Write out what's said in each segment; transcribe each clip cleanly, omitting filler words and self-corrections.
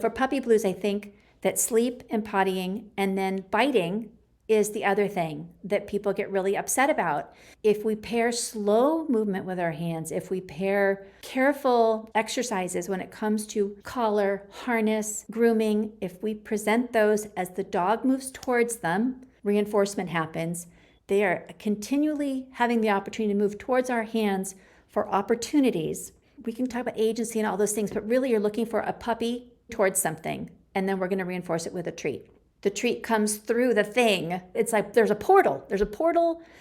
For puppy blues, I think that sleep and pottying and then biting is the other thing that people get really upset about. If we pair slow movement with our hands, if we pair careful exercises when it comes to collar, harness, grooming, if we present those as the dog moves towards them, reinforcement happens. They are continually having the opportunity to move towards our hands for opportunities. We can talk about agency and all those things, but really you're looking for a puppy towards something, and then we're going to reinforce it with a treat. The treat comes through the thing. It's like there's a portal.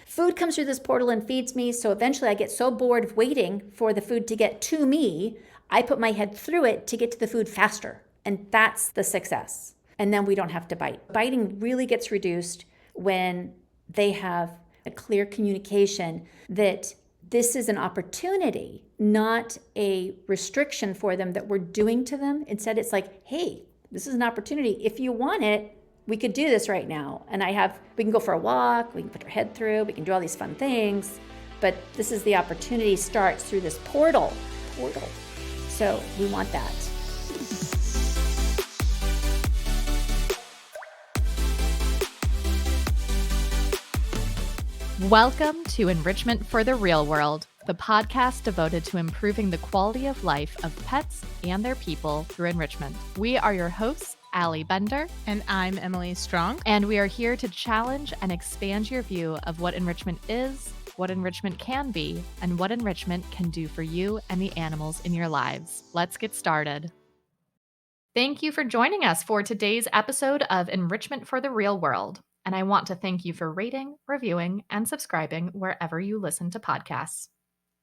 Food comes through this portal and feeds me. So eventually I get so bored of waiting for the food to get to me, I put my head through it to get to the food faster. And that's the success. And then we don't have to bite. Biting really gets reduced when they have a clear communication that this is an opportunity, not a restriction for them that we're doing to them. Instead, it's like, hey, this is an opportunity. If you want it, we could do this right now. And we can go for a walk, we can put our head through, we can do all these fun things. But this is the opportunity starts through this portal. So we want that. Welcome to Enrichment for the Real World, the podcast devoted to improving the quality of life of pets and their people through enrichment. We are your hosts, Allie Bender. And I'm Emily Strong. And we are here to challenge and expand your view of what enrichment is, what enrichment can be, and what enrichment can do for you and the animals in your lives. Let's get started. Thank you for joining us for today's episode of Enrichment for the Real World. And I want to thank you for rating, reviewing, and subscribing wherever you listen to podcasts.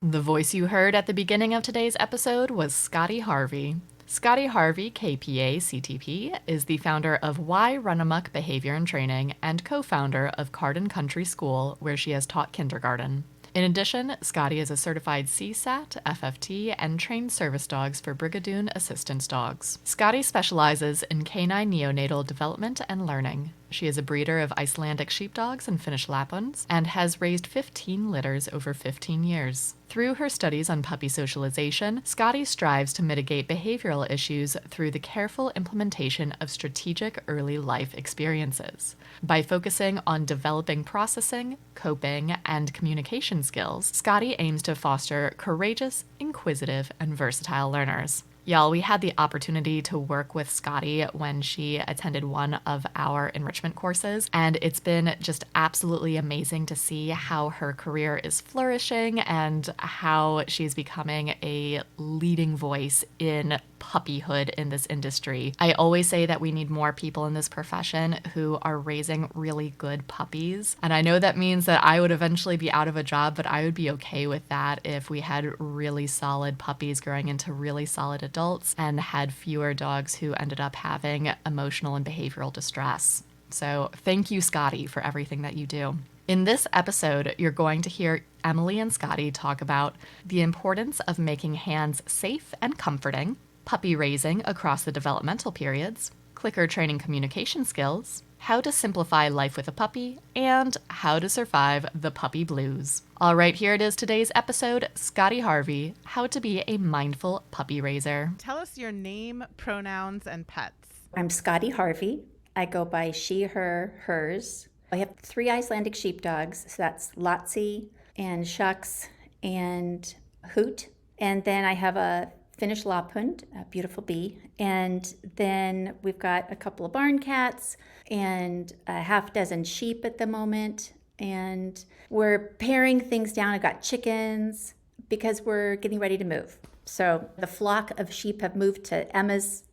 The voice you heard at the beginning of today's episode was Scotti Harvey. Scotti Harvey, KPA CTP, is the founder of Why Run Amok Behavior and Training and co-founder of Carden Country School, where she has taught kindergarten. In addition, Scotti is a certified CSAT, FFT, and trained service dogs for Brigadoon assistance dogs. Scotti specializes in canine neonatal development and learning. She is a breeder of Icelandic sheepdogs and Finnish Laplands and has raised 15 litters over 15 years. Through her studies on puppy socialization, Scotti strives to mitigate behavioral issues through the careful implementation of strategic early life experiences. By focusing on developing processing, coping, and communication skills, Scotti aims to foster courageous, inquisitive, and versatile learners. Y'all, we had the opportunity to work with Scotti when she attended one of our enrichment courses, and it's been just absolutely amazing to see how her career is flourishing and how she's becoming a leading voice in puppyhood in this industry. I always say that we need more people in this profession who are raising really good puppies. And I know that means that I would eventually be out of a job, but I would be okay with that if we had really solid puppies growing into really solid adults and had fewer dogs who ended up having emotional and behavioral distress. So thank you, Scotti, for everything that you do. In this episode, you're going to hear Emily and Scotti talk about the importance of making hands safe and comforting, puppy raising across the developmental periods, clicker training communication skills, how to simplify life with a puppy, and how to survive the puppy blues. All right, here it is, today's episode, Scotti Harvey, How to Be a Mindful Puppy Raiser. Tell us your name, pronouns, and pets. I'm Scotti Harvey. I go by she, her, hers. I have 3 Icelandic sheepdogs, so that's Latsi and Shucks and Hoot. And then I have a Finnish Lapland, a beautiful bee. And then we've got a couple of barn cats and a half dozen sheep at the moment. And we're paring things down. I've got chickens because we're getting ready to move. So the flock of sheep have moved to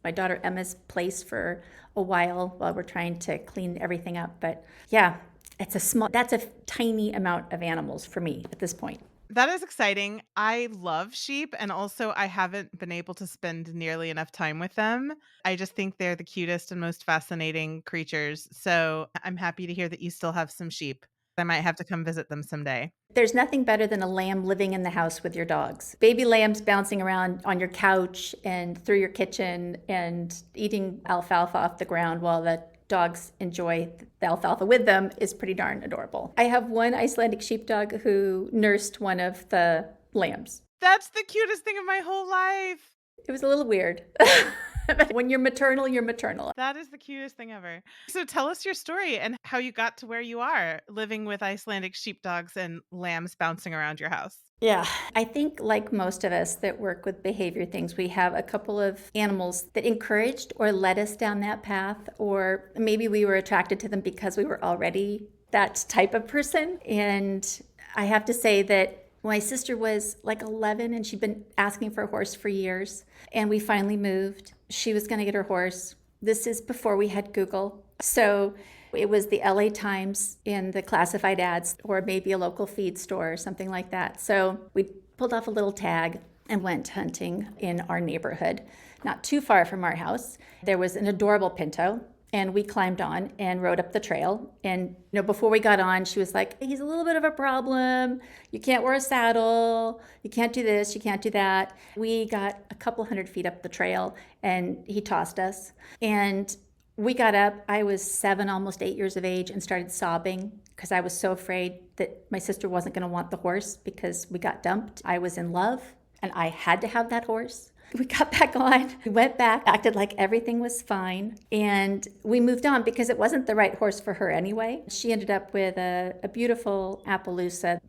my daughter Emma's place for a while we're trying to clean everything up. But yeah, that's a tiny amount of animals for me at this point. That is exciting. I love sheep, and also I haven't been able to spend nearly enough time with them. I just think they're the cutest and most fascinating creatures. So I'm happy to hear that you still have some sheep. I might have to come visit them someday. There's nothing better than a lamb living in the house with your dogs. Baby lambs bouncing around on your couch and through your kitchen and eating alfalfa off the ground while the dogs enjoy the alfalfa with them is pretty darn adorable. I have one Icelandic sheepdog who nursed one of the lambs. That's the cutest thing of my whole life. It was a little weird. When you're maternal, you're maternal. That is the cutest thing ever. So tell us your story and how you got to where you are, living with Icelandic sheepdogs and lambs bouncing around your house. Yeah, I think like most of us that work with behavior things, we have a couple of animals that encouraged or led us down that path, or maybe we were attracted to them because we were already that type of person. And I have to say that my sister was like 11 and she'd been asking for a horse for years. And we finally moved. She was going to get her horse. This is before we had Google. So it was the LA Times in the classified ads, or maybe a local feed store or something like that. So we pulled off a little tag and went hunting in our neighborhood, not too far from our house. There was an adorable pinto, and we climbed on and rode up the trail. And before we got on, she was like, "He's a little bit of a problem. You can't wear a saddle. You can't do this. You can't do that." We got a couple 100 feet up the trail, and he tossed us. And we got up. I was 7, almost 8 years of age, and started sobbing because I was so afraid that my sister wasn't going to want the horse because we got dumped. I was in love, and I had to have that horse. We got back on. We went back, acted like everything was fine, and we moved on because it wasn't the right horse for her anyway. She ended up with a beautiful Appaloosa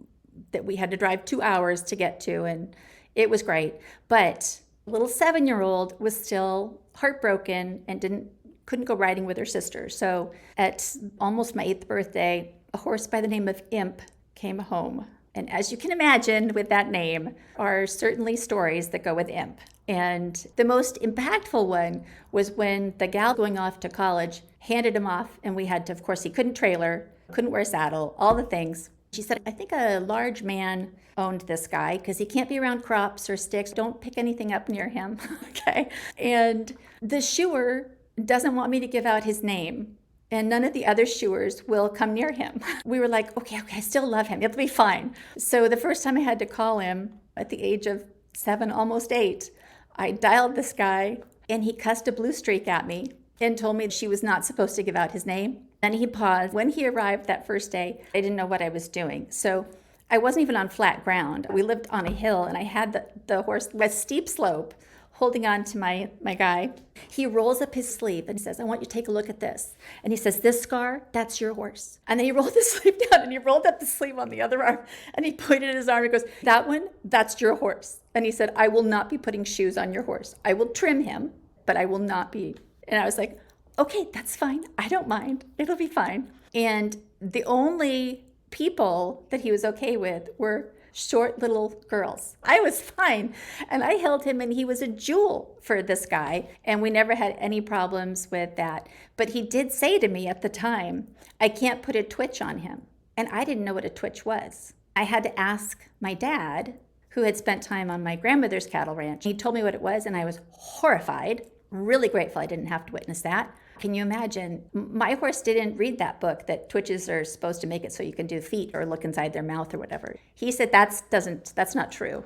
that we had to drive 2 hours to get to, and it was great. But little 7-year-old was still heartbroken and couldn't go riding with her sister. So at almost my 8th birthday, a horse by the name of Imp came home. And as you can imagine, with that name are certainly stories that go with Imp. And the most impactful one was when the gal going off to college handed him off, and we had to, of course, he couldn't trailer, couldn't wear a saddle, all the things. She said, "I think a large man owned this guy because he can't be around crops or sticks. Don't pick anything up near him." Okay. And the shoer doesn't want me to give out his name, and none of the other shoers will come near him. We were like, okay, I still love him. It'll be fine. So the first time I had to call him at the age of 7, almost 8, I dialed this guy, and he cussed a blue streak at me and told me she was not supposed to give out his name. And he paused. When he arrived that first day, I didn't know what I was doing. So I wasn't even on flat ground. We lived on a hill, and I had the horse, a steep slope, holding on to my guy. He rolls up his sleeve and says, "I want you to take a look at this." And he says, "This scar, that's your horse." And then he rolled his sleeve down, and he rolled up the sleeve on the other arm, and he pointed at his arm and goes, "That one, that's your horse." And he said, "I will not be putting shoes on your horse. I will trim him, but I will not be." And I was like, okay, that's fine. I don't mind. It'll be fine. And the only people that he was okay with were short little girls. I was fine. And I held him, and he was a jewel for this guy. And we never had any problems with that. But he did say to me at the time, "I can't put a twitch on him." And I didn't know what a twitch was. I had to ask my dad, who had spent time on my grandmother's cattle ranch. He told me what it was, and I was horrified, really grateful I didn't have to witness that. Can you imagine? My horse didn't read that book that twitches are supposed to make it so you can do feet or look inside their mouth or whatever. He said that's not true.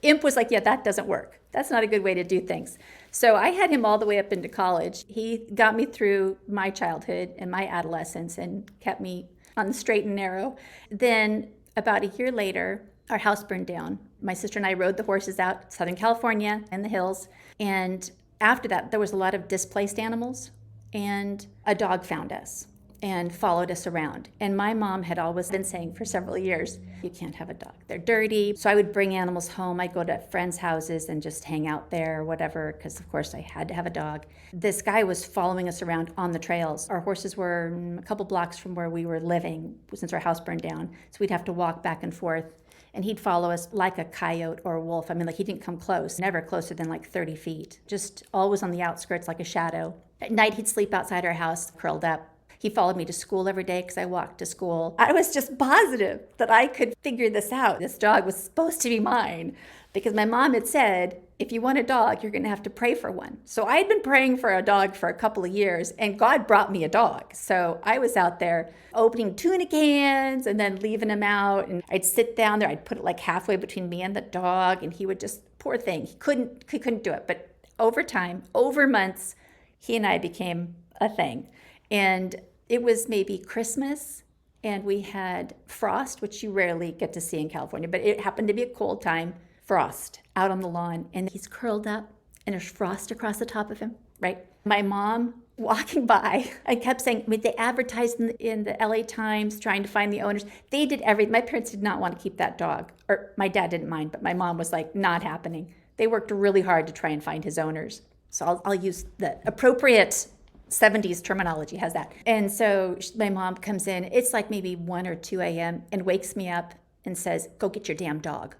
Imp was like, "Yeah, that doesn't work. That's not a good way to do things." So I had him all the way up into college. He got me through my childhood and my adolescence and kept me on the straight and narrow. Then about a year later, our house burned down. My sister and I rode the horses out Southern California in the hills, and after that, there was a lot of displaced animals, and a dog found us and followed us around. And my mom had always been saying for several years, "You can't have a dog. They're dirty." So I would bring animals home. I'd go to friends' houses and just hang out there or whatever, because of course I had to have a dog. This guy was following us around on the trails. Our horses were a couple blocks from where we were living since our house burned down. So we'd have to walk back and forth. And he'd follow us like a coyote or a wolf. I mean, like, he didn't come close, never closer than like 30 feet, just always on the outskirts like a shadow. At night, he'd sleep outside our house, curled up. He followed me to school every day because I walked to school. I was just positive that I could figure this out. This dog was supposed to be mine because my mom had said, "If you want a dog, you're going to have to pray for one." So I had been praying for a dog for a couple of years, and God brought me a dog. So I was out there opening tuna cans and then leaving them out. And I'd sit down there. I'd put it like halfway between me and the dog, and he would just, poor thing, he couldn't do it. But over time, over months, he and I became a thing. And it was maybe Christmas, and we had frost, which you rarely get to see in California, but it happened to be a cold time. Frost out on the lawn, and he's curled up and there's frost across the top of him, right? My mom walking by, I kept saying, I mean, they advertised in the LA Times trying to find the owners. They did everything. My parents did not want to keep that dog. Or my dad didn't mind, but my mom was like, not happening. They worked really hard to try and find his owners. So I'll use the appropriate 70s terminology, has that. And so my mom comes in, it's like maybe 1 or 2 a.m. and wakes me up and says, go get your damn dog.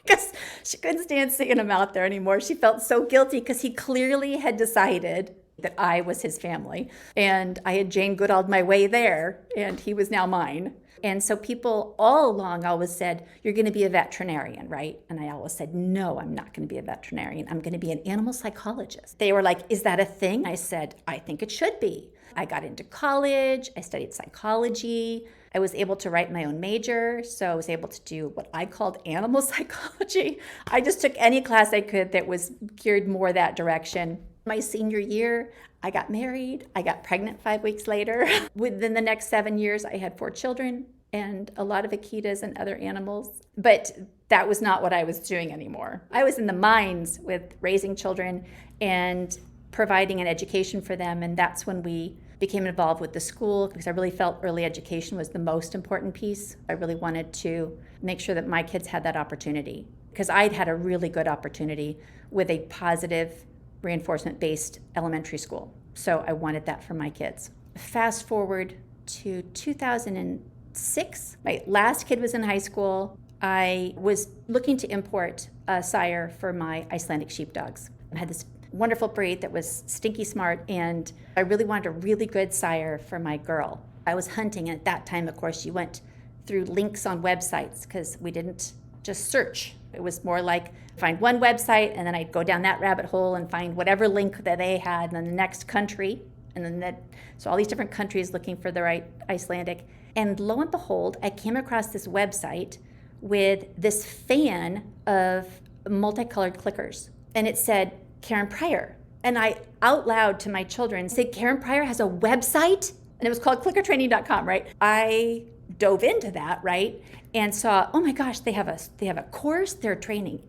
Because she couldn't stand seeing him out there anymore. She felt so guilty because he clearly had decided that I was his family. And I had Jane Goodall'd my way there, and he was now mine. And so people all along always said, you're going to be a veterinarian, right? And I always said, no, I'm not going to be a veterinarian. I'm going to be an animal psychologist. They were like, is that a thing? I said, I think it should be. I got into college. I studied psychology. I was able to write my own major, so I was able to do what I called animal psychology. I just took any class I could that was geared more that direction. My senior year, I got married. I got pregnant 5 weeks later. Within the next 7 years, I had 4 children and a lot of Akitas and other animals. But that was not what I was doing anymore. I was in the mines with raising children and providing an education for them, and that's when we became involved with the school because I really felt early education was the most important piece. I really wanted to make sure that my kids had that opportunity because I'd had a really good opportunity with a positive reinforcement-based elementary school. So I wanted that for my kids. Fast forward to 2006, my last kid was in high school. I was looking to import a sire for my Icelandic sheepdogs. I had this wonderful breed that was stinky smart, and I really wanted a really good sire for my girl. I was hunting, and at that time, of course, you went through links on websites because we didn't just search. It was more like find one website, and then I'd go down that rabbit hole and find whatever link that they had, and then the next country, and then so all these different countries looking for the right Icelandic. And lo and behold, I came across this website with this fan of multicolored clickers, and it said, Karen Pryor. And I, out loud to my children, said, Karen Pryor has a website? And it was called clickertraining.com, right? I dove into that, right? And saw, oh my gosh, they have a course, they're training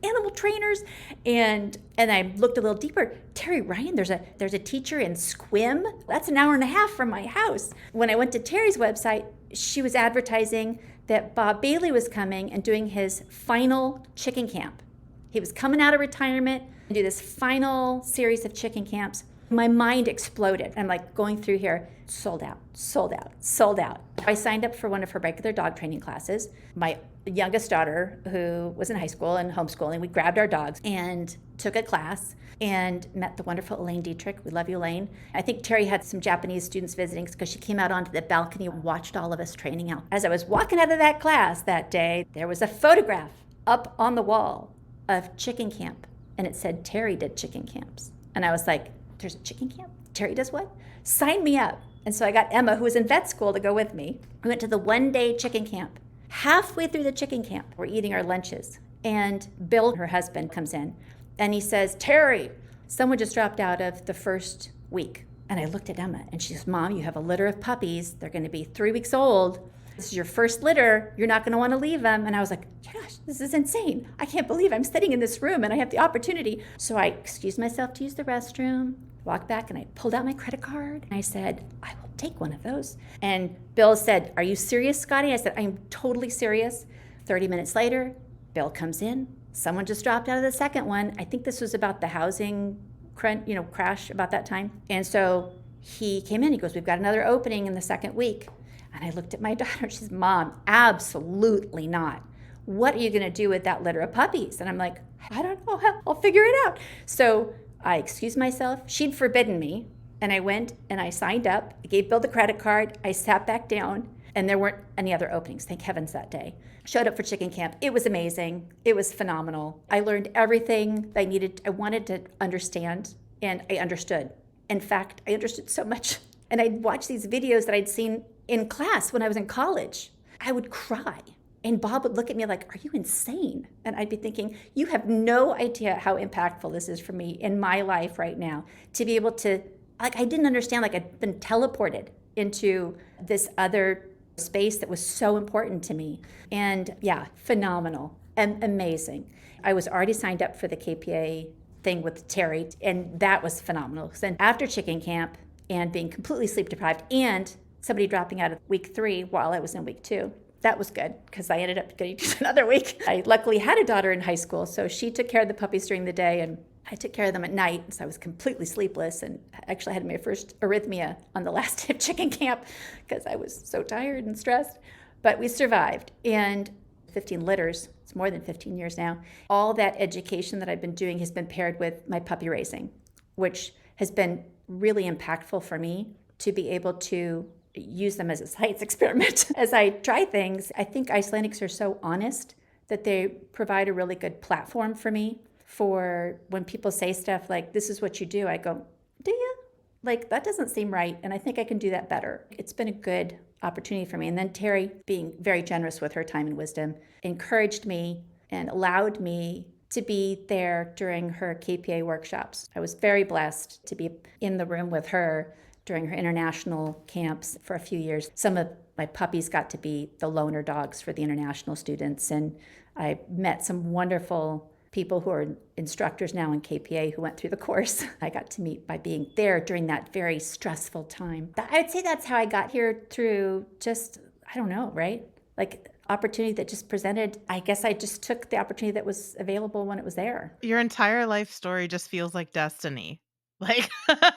animal trainers. And I looked a little deeper. Terry Ryan, there's a teacher in Squim. That's an hour and a half from my house. When I went to Terry's website, she was advertising that Bob Bailey was coming and doing his final chicken camp. He was coming out of retirement and do this final series of chicken camps. My mind exploded. I'm like going through here, sold out, sold out, sold out. I signed up for one of her regular dog training classes. My youngest daughter, who was in high school and homeschooling, we grabbed our dogs and took a class and met the wonderful Elaine Dietrich. We love you, Elaine. I think Terry had some Japanese students visiting because she came out onto the balcony and watched all of us training out. As I was walking out of that class that day, there was a photograph up on the wall of chicken camp. And it said, Terry did chicken camps. And I was like, there's a chicken camp? Terry does what? Sign me up. And so I got Emma, who was in vet school, to go with me. We went to the one-day chicken camp. Halfway through the chicken camp, we're eating our lunches. And Bill, her husband, comes in. And he says, Terry, someone just dropped out of the first week. And I looked at Emma, and she says, Mom, you have a litter of puppies. They're going to be 3 weeks old. This is your first litter. You're not going to want to leave them. And I was like, gosh, this is insane. I can't believe I'm sitting in this room and I have the opportunity. So I excused myself to use the restroom, walked back, and I pulled out my credit card. And I said, I will take one of those. And Bill said, are you serious, Scotti? I said, I'm totally serious. 30 minutes later, Bill comes in. Someone just dropped out of the second one. I think this was about the housing crash about that time. And so he came in. He goes, we've got another opening in the second week. And I looked at my daughter. She says, Mom, absolutely not. What are you going to do with that litter of puppies? And I'm like, I don't know. I'll figure it out. So I excused myself. She'd forbidden me. And I went and I signed up. I gave Bill the credit card. I sat back down. And there weren't any other openings. Thank heavens that day. Showed up for chicken camp. It was amazing. It was phenomenal. I learned everything I needed. I wanted to understand. And I understood. In fact, I understood so much. And I'd watch these videos that I'd seen in class when I was in college. I would cry. And Bob would look at me like, are you insane? And I'd be thinking, you have no idea how impactful this is for me in my life right now. To be able to, I didn't understand, I'd been teleported into this other space that was so important to me. And yeah, phenomenal and amazing. I was already signed up for the KPA thing with Terry, and that was phenomenal. Then after chicken camp and being completely sleep deprived and somebody dropping out of week 3 while I was in week 2, that was good because I ended up getting another week. I luckily had a daughter in high school, so she took care of the puppies during the day and I took care of them at night. So I was completely sleepless and actually had my first arrhythmia on the last day of chicken camp because I was so tired and stressed. But we survived. And 15 litters, it's more than 15 years now. All that education that I've been doing has been paired with my puppy raising, which has been really impactful for me to be able to use them as a science experiment. As I try things, I think Icelandics are so honest that they provide a really good platform for me for when people say stuff like, this is what you do, I go, do you? Like, that doesn't seem right, and I think I can do that better. It's been a good opportunity for me. And then Terry, being very generous with her time and wisdom, encouraged me and allowed me to be there during her KPA workshops. I was very blessed to be in the room with her during her international camps for a few years. Some of my puppies got to be the loaner dogs for the international students, and I met some wonderful people who are instructors now in KPA who went through the course. I got to meet by being there during that very stressful time. I'd say that's how I got here, through just, I don't know, right? Like opportunity that just presented. I guess I just took the opportunity that was available when it was there. Your entire life story just feels like destiny. Like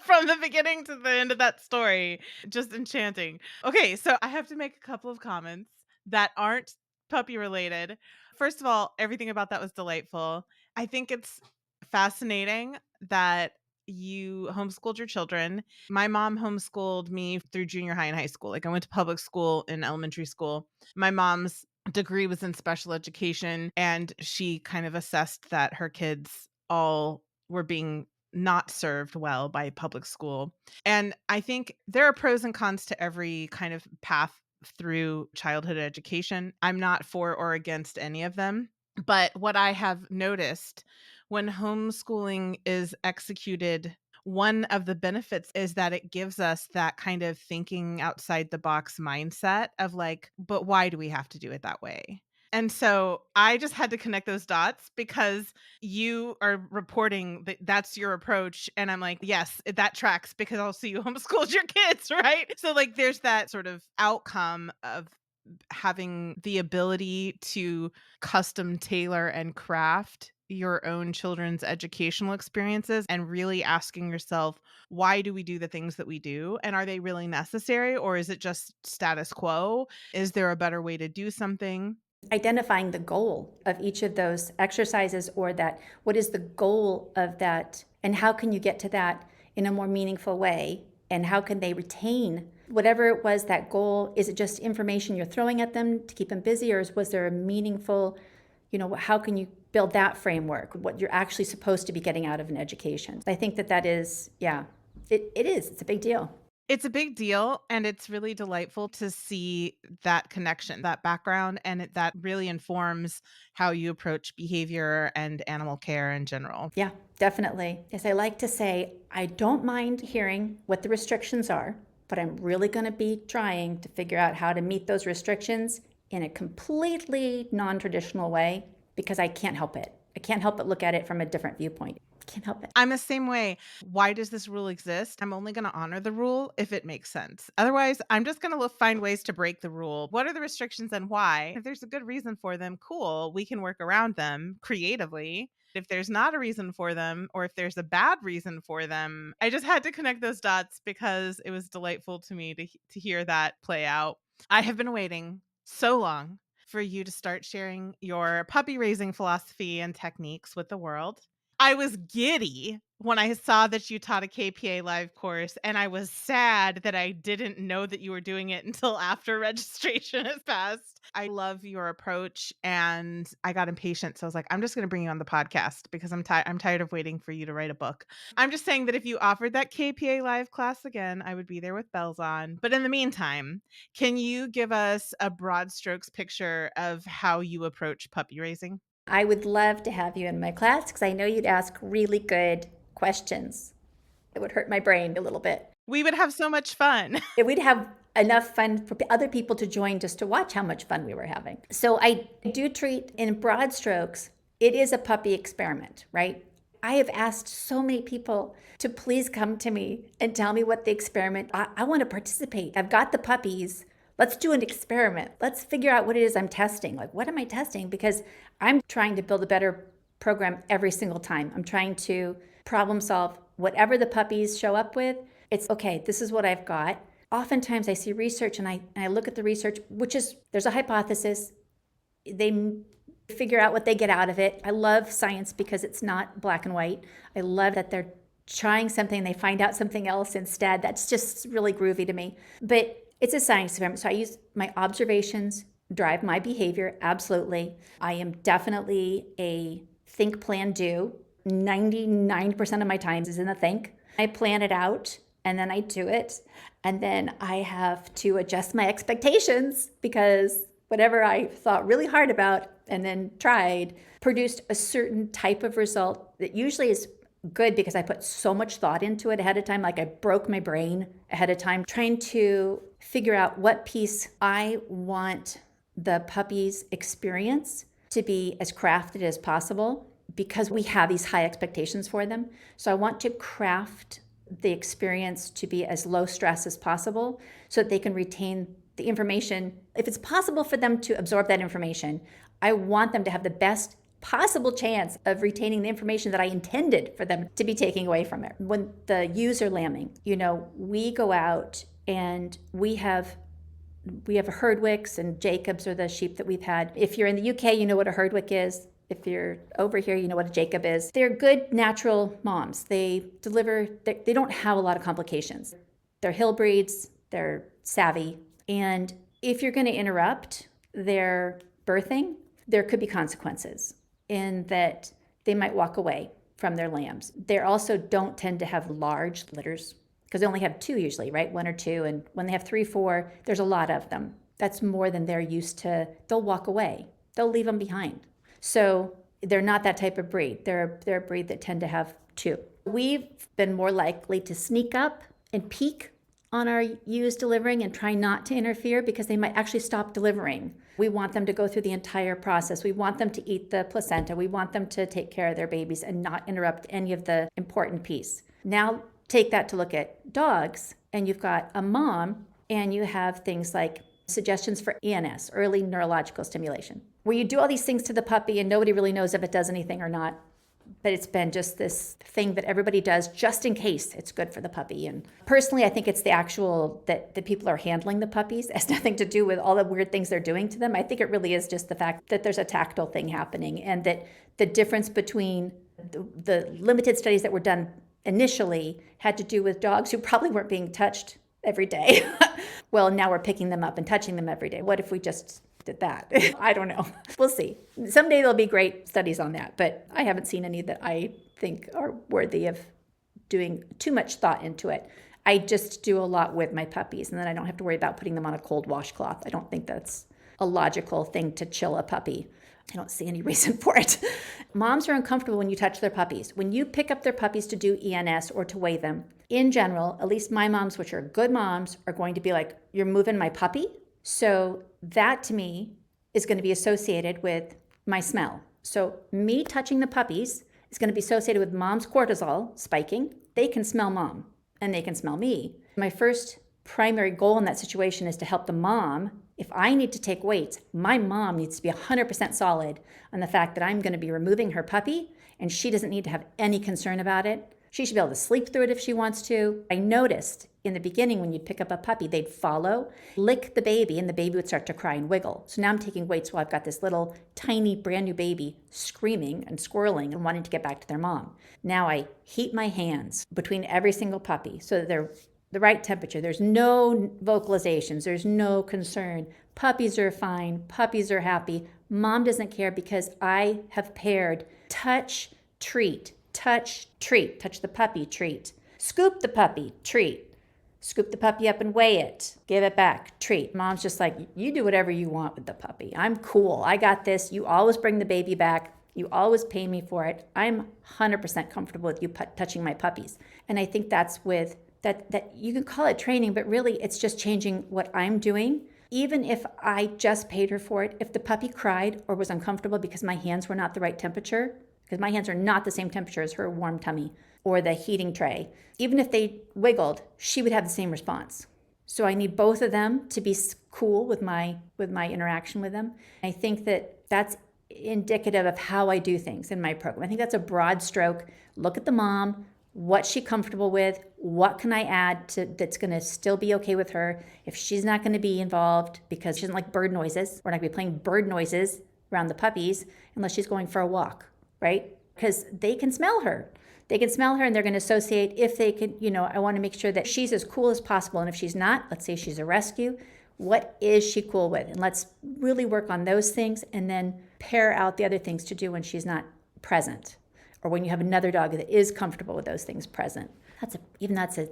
from the beginning to the end of that story, just enchanting. Okay, so I have to make a couple of comments that aren't puppy related. First of all, everything about that was delightful. I think it's fascinating that you homeschooled your children. My mom homeschooled me through junior high and high school. Like I went to public school in elementary school. My mom's degree was in special education, and she kind of assessed that her kids all were being not served well by public school. And I think there are pros and cons to every kind of path through childhood education. I'm not for or against any of them. But what I have noticed when homeschooling is executed, one of the benefits is that it gives us that kind of thinking outside the box mindset of like, but why do we have to do it that way? And so I just had to connect those dots because you are reporting that that's your approach. And I'm like, yes, that tracks because also you homeschooled your kids, right? So, like, there's that sort of outcome of having the ability to custom tailor and craft your own children's educational experiences and really asking yourself, why do we do the things that we do? And are they really necessary? Or is it just status quo? Is there a better way to do something? Identifying the goal of each of those exercises, or that what is the goal of that, and how can you get to that in a more meaningful way, and how can they retain whatever it was that goal. Is it just information you're throwing at them to keep them busy, or was there a meaningful, how can you build that framework, what you're actually supposed to be getting out of an education? I think that is, it's a big deal. It's a big deal, and it's really delightful to see that connection, that background, and that really informs how you approach behavior and animal care in general. Yeah, definitely. As I like to say, I don't mind hearing what the restrictions are, but I'm really going to be trying to figure out how to meet those restrictions in a completely non-traditional way, because I can't help it. I can't help but look at it from a different viewpoint. Can't help it. I'm the same way. Why does this rule exist? I'm only going to honor the rule if it makes sense. Otherwise, I'm just going to find ways to break the rule. What are the restrictions and why? If there's a good reason for them, cool. We can work around them creatively. If there's not a reason for them, or if there's a bad reason for them, I just had to connect those dots because it was delightful to me to hear that play out. I have been waiting so long for you to start sharing your puppy raising philosophy and techniques with the world. I was giddy when I saw that you taught a KPA live course, and I was sad that I didn't know that you were doing it until after registration has passed. I love your approach, and I got impatient. So I was like, I'm just going to bring you on the podcast because I'm tired of waiting for you to write a book. I'm just saying that if you offered that KPA live class again, I would be there with bells on. But in the meantime, can you give us a broad strokes picture of how you approach puppy raising? I would love to have you in my class because I know you'd ask really good questions. It would hurt my brain a little bit. We would have so much fun. We'd have enough fun for other people to join just to watch how much fun we were having. So I do treat, in broad strokes, it is a puppy experiment, right? I have asked so many people to please come to me and tell me what the experiment, I want to participate. I've got the puppies. Let's do an experiment. Let's figure out what it is I'm testing. Like, what am I testing? Because I'm trying to build a better program every single time. I'm trying to problem solve whatever the puppies show up with. It's okay, this is what I've got. Oftentimes I see research and I look at the research, which is, there's a hypothesis. They figure out what they get out of it. I love science because it's not black and white. I love that they're trying something, they find out something else instead. That's just really groovy to me. But it's a science experiment. So I use my observations, drive my behavior, absolutely. I am definitely a think, plan, do. 99% of my time is in the think. I plan it out and then I do it. And then I have to adjust my expectations because whatever I thought really hard about and then tried produced a certain type of result that usually is good because I put so much thought into it ahead of time. Like I broke my brain ahead of time trying to figure out what piece I want the puppy's experience to be as crafted as possible because we have these high expectations for them. So I want to craft the experience to be as low stress as possible so that they can retain the information. If it's possible for them to absorb that information, I want them to have the best possible chance of retaining the information that I intended for them to be taking away from it. When the ewes are lambing, we go out and we have Herdwicks and Jacobs are the sheep that we've had. If you're in the UK, you know what a Herdwick is. If you're over here, you know what a Jacob is. They're good natural moms. They don't have a lot of complications. They're hill breeds, they're savvy. And if you're going to interrupt their birthing, there could be consequences in that they might walk away from their lambs. They also don't tend to have large litters because they only have two usually, right? One or two. And when they have 3, 4, there's a lot of them. That's more than they're used to. They'll walk away. They'll leave them behind. So they're not that type of breed. They're a breed that tend to have 2. We've been more likely to sneak up and peek on our ewes delivering and try not to interfere because they might actually stop delivering. We want them to go through the entire process. We want them to eat the placenta. We want them to take care of their babies and not interrupt any of the important piece. Now take that to look at dogs, and you've got a mom and you have things like suggestions for ENS, early neurological stimulation, where you do all these things to the puppy and nobody really knows if it does anything or not. But it's been just this thing that everybody does just in case it's good for the puppy. And personally, I think it's the actual that the people are handling the puppies. It has nothing to do with all the weird things they're doing to them. I think it really is just the fact that there's a tactile thing happening and that the difference between the limited studies that were done initially had to do with dogs who probably weren't being touched every day. Well, now we're picking them up and touching them every day. What if we just did that? I don't know. We'll see. Someday there'll be great studies on that, but I haven't seen any that I think are worthy of doing too much thought into it. I just do a lot with my puppies, and then I don't have to worry about putting them on a cold washcloth. I don't think that's a logical thing to chill a puppy. I don't see any reason for it. Moms are uncomfortable when you touch their puppies. When you pick up their puppies to do ENS or to weigh them, in general, at least my moms, which are good moms, are going to be like, "You're moving my puppy?" So that to me is going to be associated with my smell. So me touching the puppies is going to be associated with mom's cortisol spiking. They can smell mom and they can smell me. My first primary goal in that situation is to help the mom. If I need to take weights, my mom needs to be 100% solid on the fact that I'm going to be removing her puppy and she doesn't need to have any concern about it. She should be able to sleep through it if she wants to. I noticed in the beginning when you'd pick up a puppy, they'd follow, lick the baby, and the baby would start to cry and wiggle. So now I'm taking weights while I've got this little tiny brand new baby screaming and squirreling and wanting to get back to their mom. Now I heat my hands between every single puppy so that they're the right temperature. There's no vocalizations. There's no concern. Puppies are fine. Puppies are happy. Mom doesn't care because I have paired touch, treat, touch, treat, touch the puppy, treat, scoop the puppy, treat, scoop the puppy up and weigh it, give it back, treat. Mom's just like, you do whatever you want with the puppy. I'm cool. I got this. You always bring the baby back. You always pay me for it. I'm 100% comfortable with you touching my puppies. And I think that's with that you can call it training, but really it's just changing what I'm doing. Even if I just paid her for it, if the puppy cried or was uncomfortable because my hands were not the right temperature, because my hands are not the same temperature as her warm tummy or the heating tray. Even if they wiggled, she would have the same response. So I need both of them to be cool with my interaction with them. I think that that's indicative of how I do things in my program. I think that's a broad stroke. Look at the mom, what's she comfortable with, what can I add to that's going to still be okay with her. If she's not going to be involved because she doesn't like bird noises, we're not going to be playing bird noises around the puppies unless she's going for a walk, right? Because they can smell her. They can smell her and they're going to associate. If they can, I want to make sure that she's as cool as possible. And if she's not, let's say she's a rescue, what is she cool with? And let's really work on those things and then pair out the other things to do when she's not present, or when you have another dog that is comfortable with those things present.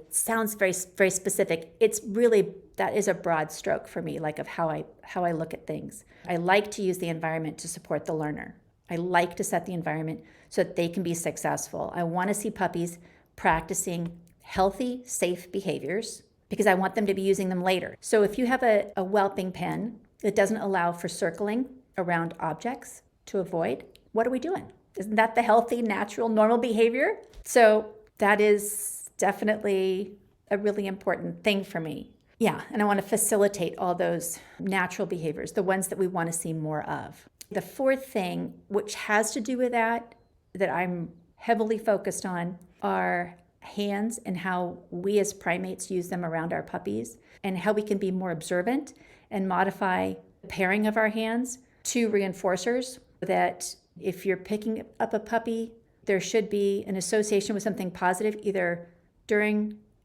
Sounds very, very specific. It's really, that is a broad stroke for me, like of how I look at things. I like to use the environment to support the learner. I like to set the environment so that they can be successful. I want to see puppies practicing healthy, safe behaviors because I want them to be using them later. So if you have a whelping pen that doesn't allow for circling around objects to avoid, what are we doing? Isn't that the healthy, natural, normal behavior? So that is definitely a really important thing for me. Yeah, and I want to facilitate all those natural behaviors, the ones that we want to see more of. The fourth thing, which has to do with that I'm heavily focused on, are hands and how we as primates use them around our puppies, and how we can be more observant and modify the pairing of our hands to reinforcers, that if you're picking up a puppy, there should be an association with something positive, either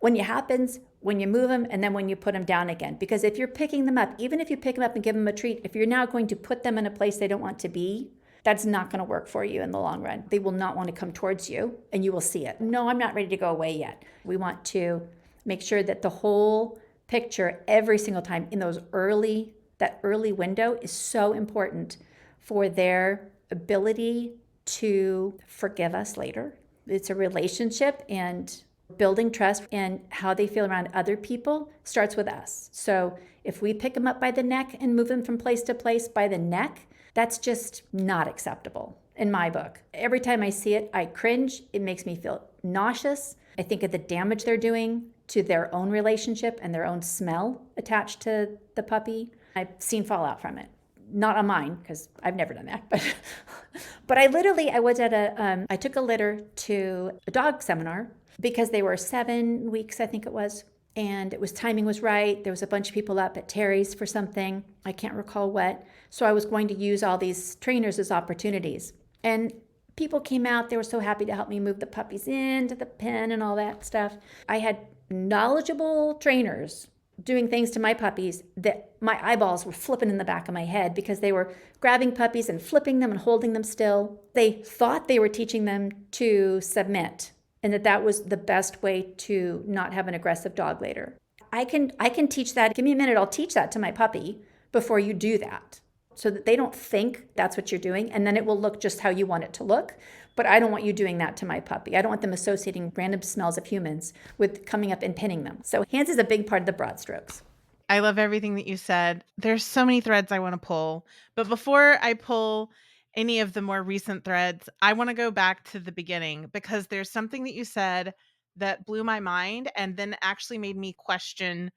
when it happens, when you move them, and then when you put them down again. Because if you're picking them up, even if you pick them up and give them a treat, if you're now going to put them in a place they don't want to be, that's not going to work for you in the long run. They will not want to come towards you, and you will see it. No, I'm not ready to go away yet. We want to make sure that the whole picture every single time in that early window is so important for their ability to forgive us later. It's a relationship, and building trust and how they feel around other people starts with us. So if we pick them up by the neck and move them from place to place by the neck, that's just not acceptable in my book. Every time I see it, I cringe. It makes me feel nauseous. I think of the damage they're doing to their own relationship and their own smell attached to the puppy. I've seen fallout from it. Not on mine, because I've never done that. But I took a litter to a dog seminar because they were 7 weeks, I think it was. And timing was right. There was a bunch of people up at Terry's for something. I can't recall what. So I was going to use all these trainers as opportunities. And people came out. They were so happy to help me move the puppies into the pen and all that stuff. I had knowledgeable trainers doing things to my puppies that my eyeballs were flipping in the back of my head, because they were grabbing puppies and flipping them and holding them still. They thought they were teaching them to submit, and that was the best way to not have an aggressive dog later. I can teach that. Give me a minute, I'll teach that to my puppy before you do that, so that they don't think that's what you're doing, and then it will look just how you want it to look. But I don't want you doing that to my puppy. I don't want them associating random smells of humans with coming up and pinning them. So hands is a big part of the broad strokes. I love everything that you said. There's so many threads I want to pull. But before I pull any of the more recent threads, I want to go back to the beginning, because there's something that you said that blew my mind and then actually made me question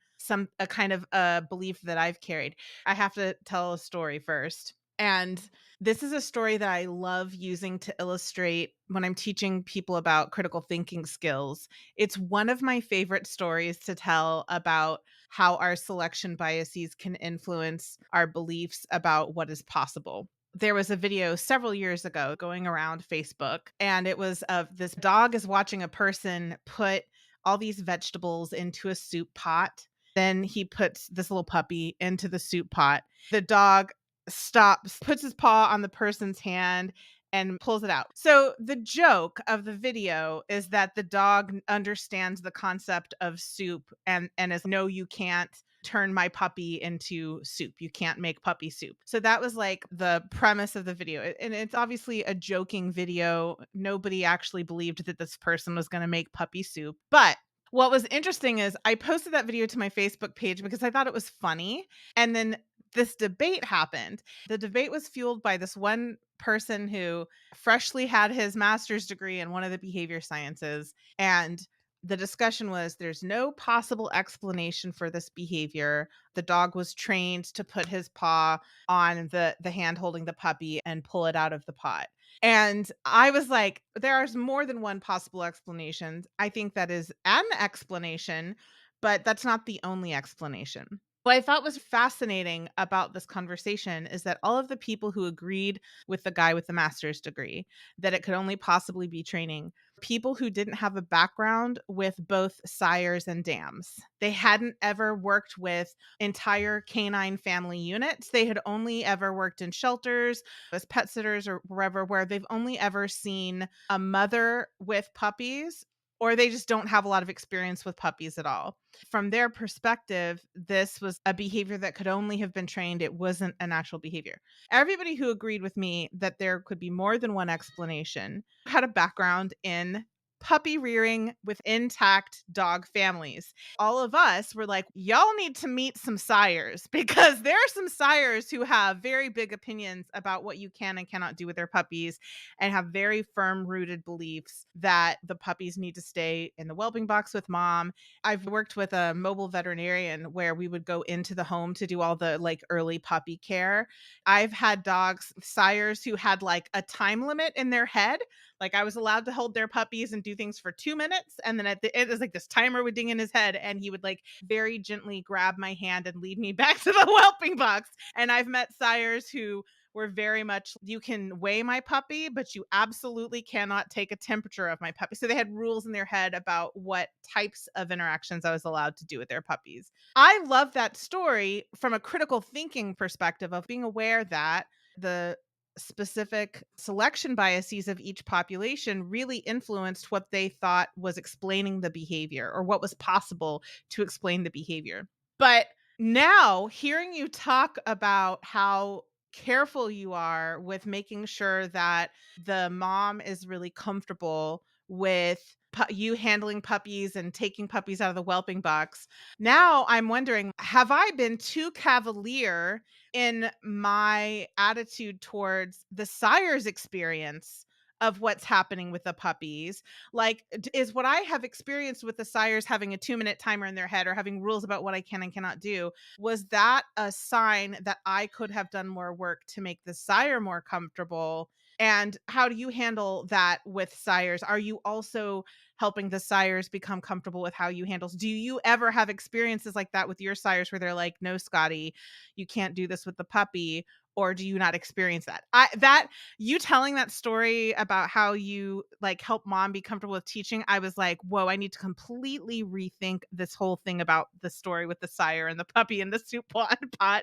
a kind of a belief that I've carried. I have to tell a story first. And this is a story that I love using to illustrate when I'm teaching people about critical thinking skills. It's one of my favorite stories to tell about how our selection biases can influence our beliefs about what is possible. There was a video several years ago going around Facebook, and it was of this dog is watching a person put all these vegetables into a soup pot. Then he puts this little puppy into the soup pot. The dog stops, puts his paw on the person's hand, and pulls it out. So the joke of the video is that the dog understands the concept of soup and is, no, you can't turn my puppy into soup. You can't make puppy soup. So that was like the premise of the video. And it's obviously a joking video. Nobody actually believed that this person was going to make puppy soup. But what was interesting is I posted that video to my Facebook page because I thought it was funny. And then this debate happened. The debate was fueled by this one person who freshly had his master's degree in one of the behavior sciences. And the discussion was there's no possible explanation for this behavior. The dog was trained to put his paw on the hand holding the puppy and pull it out of the pot. And I was like, there's more than one possible explanation. I think that is an explanation, but that's not the only explanation. What I thought was fascinating about this conversation is that all of the people who agreed with the guy with the master's degree that it could only possibly be training, people who didn't have a background with both sires and dams. They hadn't ever worked with entire canine family units. They had only ever worked in shelters as pet sitters or wherever, where they've only ever seen a mother with puppies, or they just don't have a lot of experience with puppies at all. From their perspective, this was a behavior that could only have been trained. It wasn't a natural behavior. Everybody who agreed with me that there could be more than one explanation had a background in puppy rearing with intact dog families. All of us were like, y'all need to meet some sires, because there are some sires who have very big opinions about what you can and cannot do with their puppies, and have very firm rooted beliefs that the puppies need to stay in the whelping box with mom. I've worked with a mobile veterinarian where we would go into the home to do all the like early puppy care. I've had dogs, sires who had like a time limit in their head. Like I was allowed to hold their puppies and do things for 2 minutes. And then at the end, it was like this timer would ding in his head, and he would like very gently grab my hand and lead me back to the whelping box. And I've met sires who were very much, you can weigh my puppy, but you absolutely cannot take a temperature of my puppy. So they had rules in their head about what types of interactions I was allowed to do with their puppies. I love that story from a critical thinking perspective of being aware that the specific selection biases of each population really influenced what they thought was explaining the behavior, or what was possible to explain the behavior. But now hearing you talk about how careful you are with making sure that the mom is really comfortable with you handling puppies and taking puppies out of the whelping box. Now I'm wondering, have I been too cavalier in my attitude towards the sire's experience of what's happening with the puppies? Like, is what I have experienced with the sires having a 2-minute timer in their head, or having rules about what I can and cannot do, was that a sign that I could have done more work to make the sire more comfortable? And how do you handle that with sires? Are you also helping the sires become comfortable with how you handle? Do you ever have experiences like that with your sires where they're like, no, Scotti, you can't do this with the puppy? Or do you not experience that? You telling that story about how you like help mom be comfortable with teaching, I was like, whoa, I need to completely rethink this whole thing about the story with the sire and the puppy and the soup pot.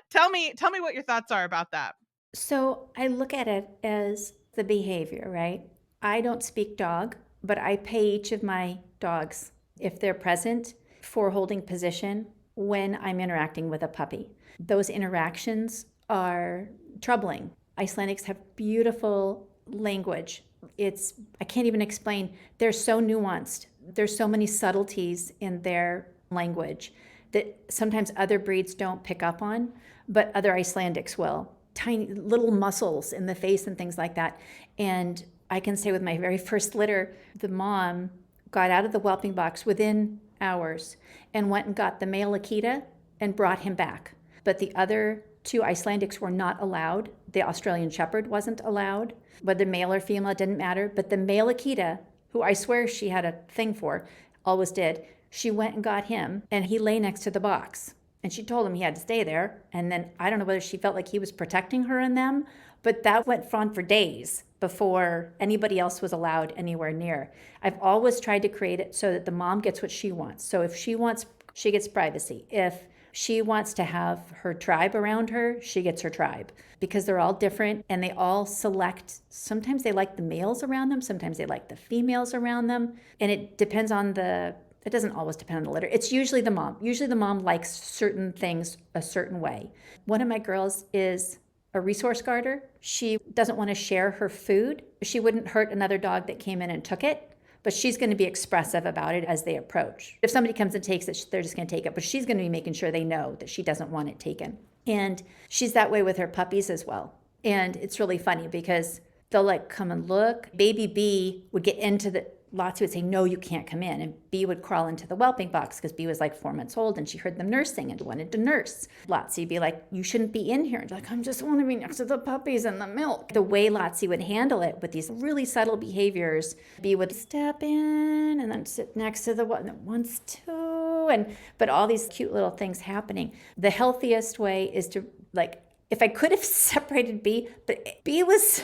Tell me what your thoughts are about that. So I look at it as the behavior, right? I don't speak dog, but I pay each of my dogs, if they're present, for holding position when I'm interacting with a puppy. Those interactions are troubling. Icelandics have beautiful language. I can't even explain. They're so nuanced. There's so many subtleties in their language that sometimes other breeds don't pick up on, but other Icelandics will. Tiny little muscles in the face and things like that. And I can say with my very first litter, the mom got out of the whelping box within hours and went and got the male Akita and brought him back. But the other two Icelandics were not allowed. The Australian Shepherd wasn't allowed. Whether male or female, it didn't matter. But the male Akita, who I swear she had a thing for, always did, she went and got him, and he lay next to the box. And she told him he had to stay there. And then I don't know whether she felt like he was protecting her and them, but that went on for days before anybody else was allowed anywhere near. I've always tried to create it so that the mom gets what she wants. So if she wants, she gets privacy. If she wants to have her tribe around her, she gets her tribe, because they're all different and they all select. Sometimes they like the males around them, sometimes they like the females around them. And it depends on it doesn't always depend on the litter. It's usually the mom. Usually the mom likes certain things a certain way. One of my girls is a resource guarder. She doesn't want to share her food. She wouldn't hurt another dog that came in and took it, but she's going to be expressive about it as they approach. If somebody comes and takes it, they're just going to take it, but she's going to be making sure they know that she doesn't want it taken. And she's that way with her puppies as well. And it's really funny because they'll like come and look. Baby B would get into the, Lottie would say, no, you can't come in. And B would crawl into the whelping box because B was like 4 months old and she heard them nursing and wanted to nurse. Lottie would be like, you shouldn't be in here. And like, I just want to be next to the puppies and the milk. The way Lottie would handle it with these really subtle behaviors, B would step in and then sit next to the one that wants to. But all these cute little things happening. The healthiest way is to, like, if I could have separated B, but B was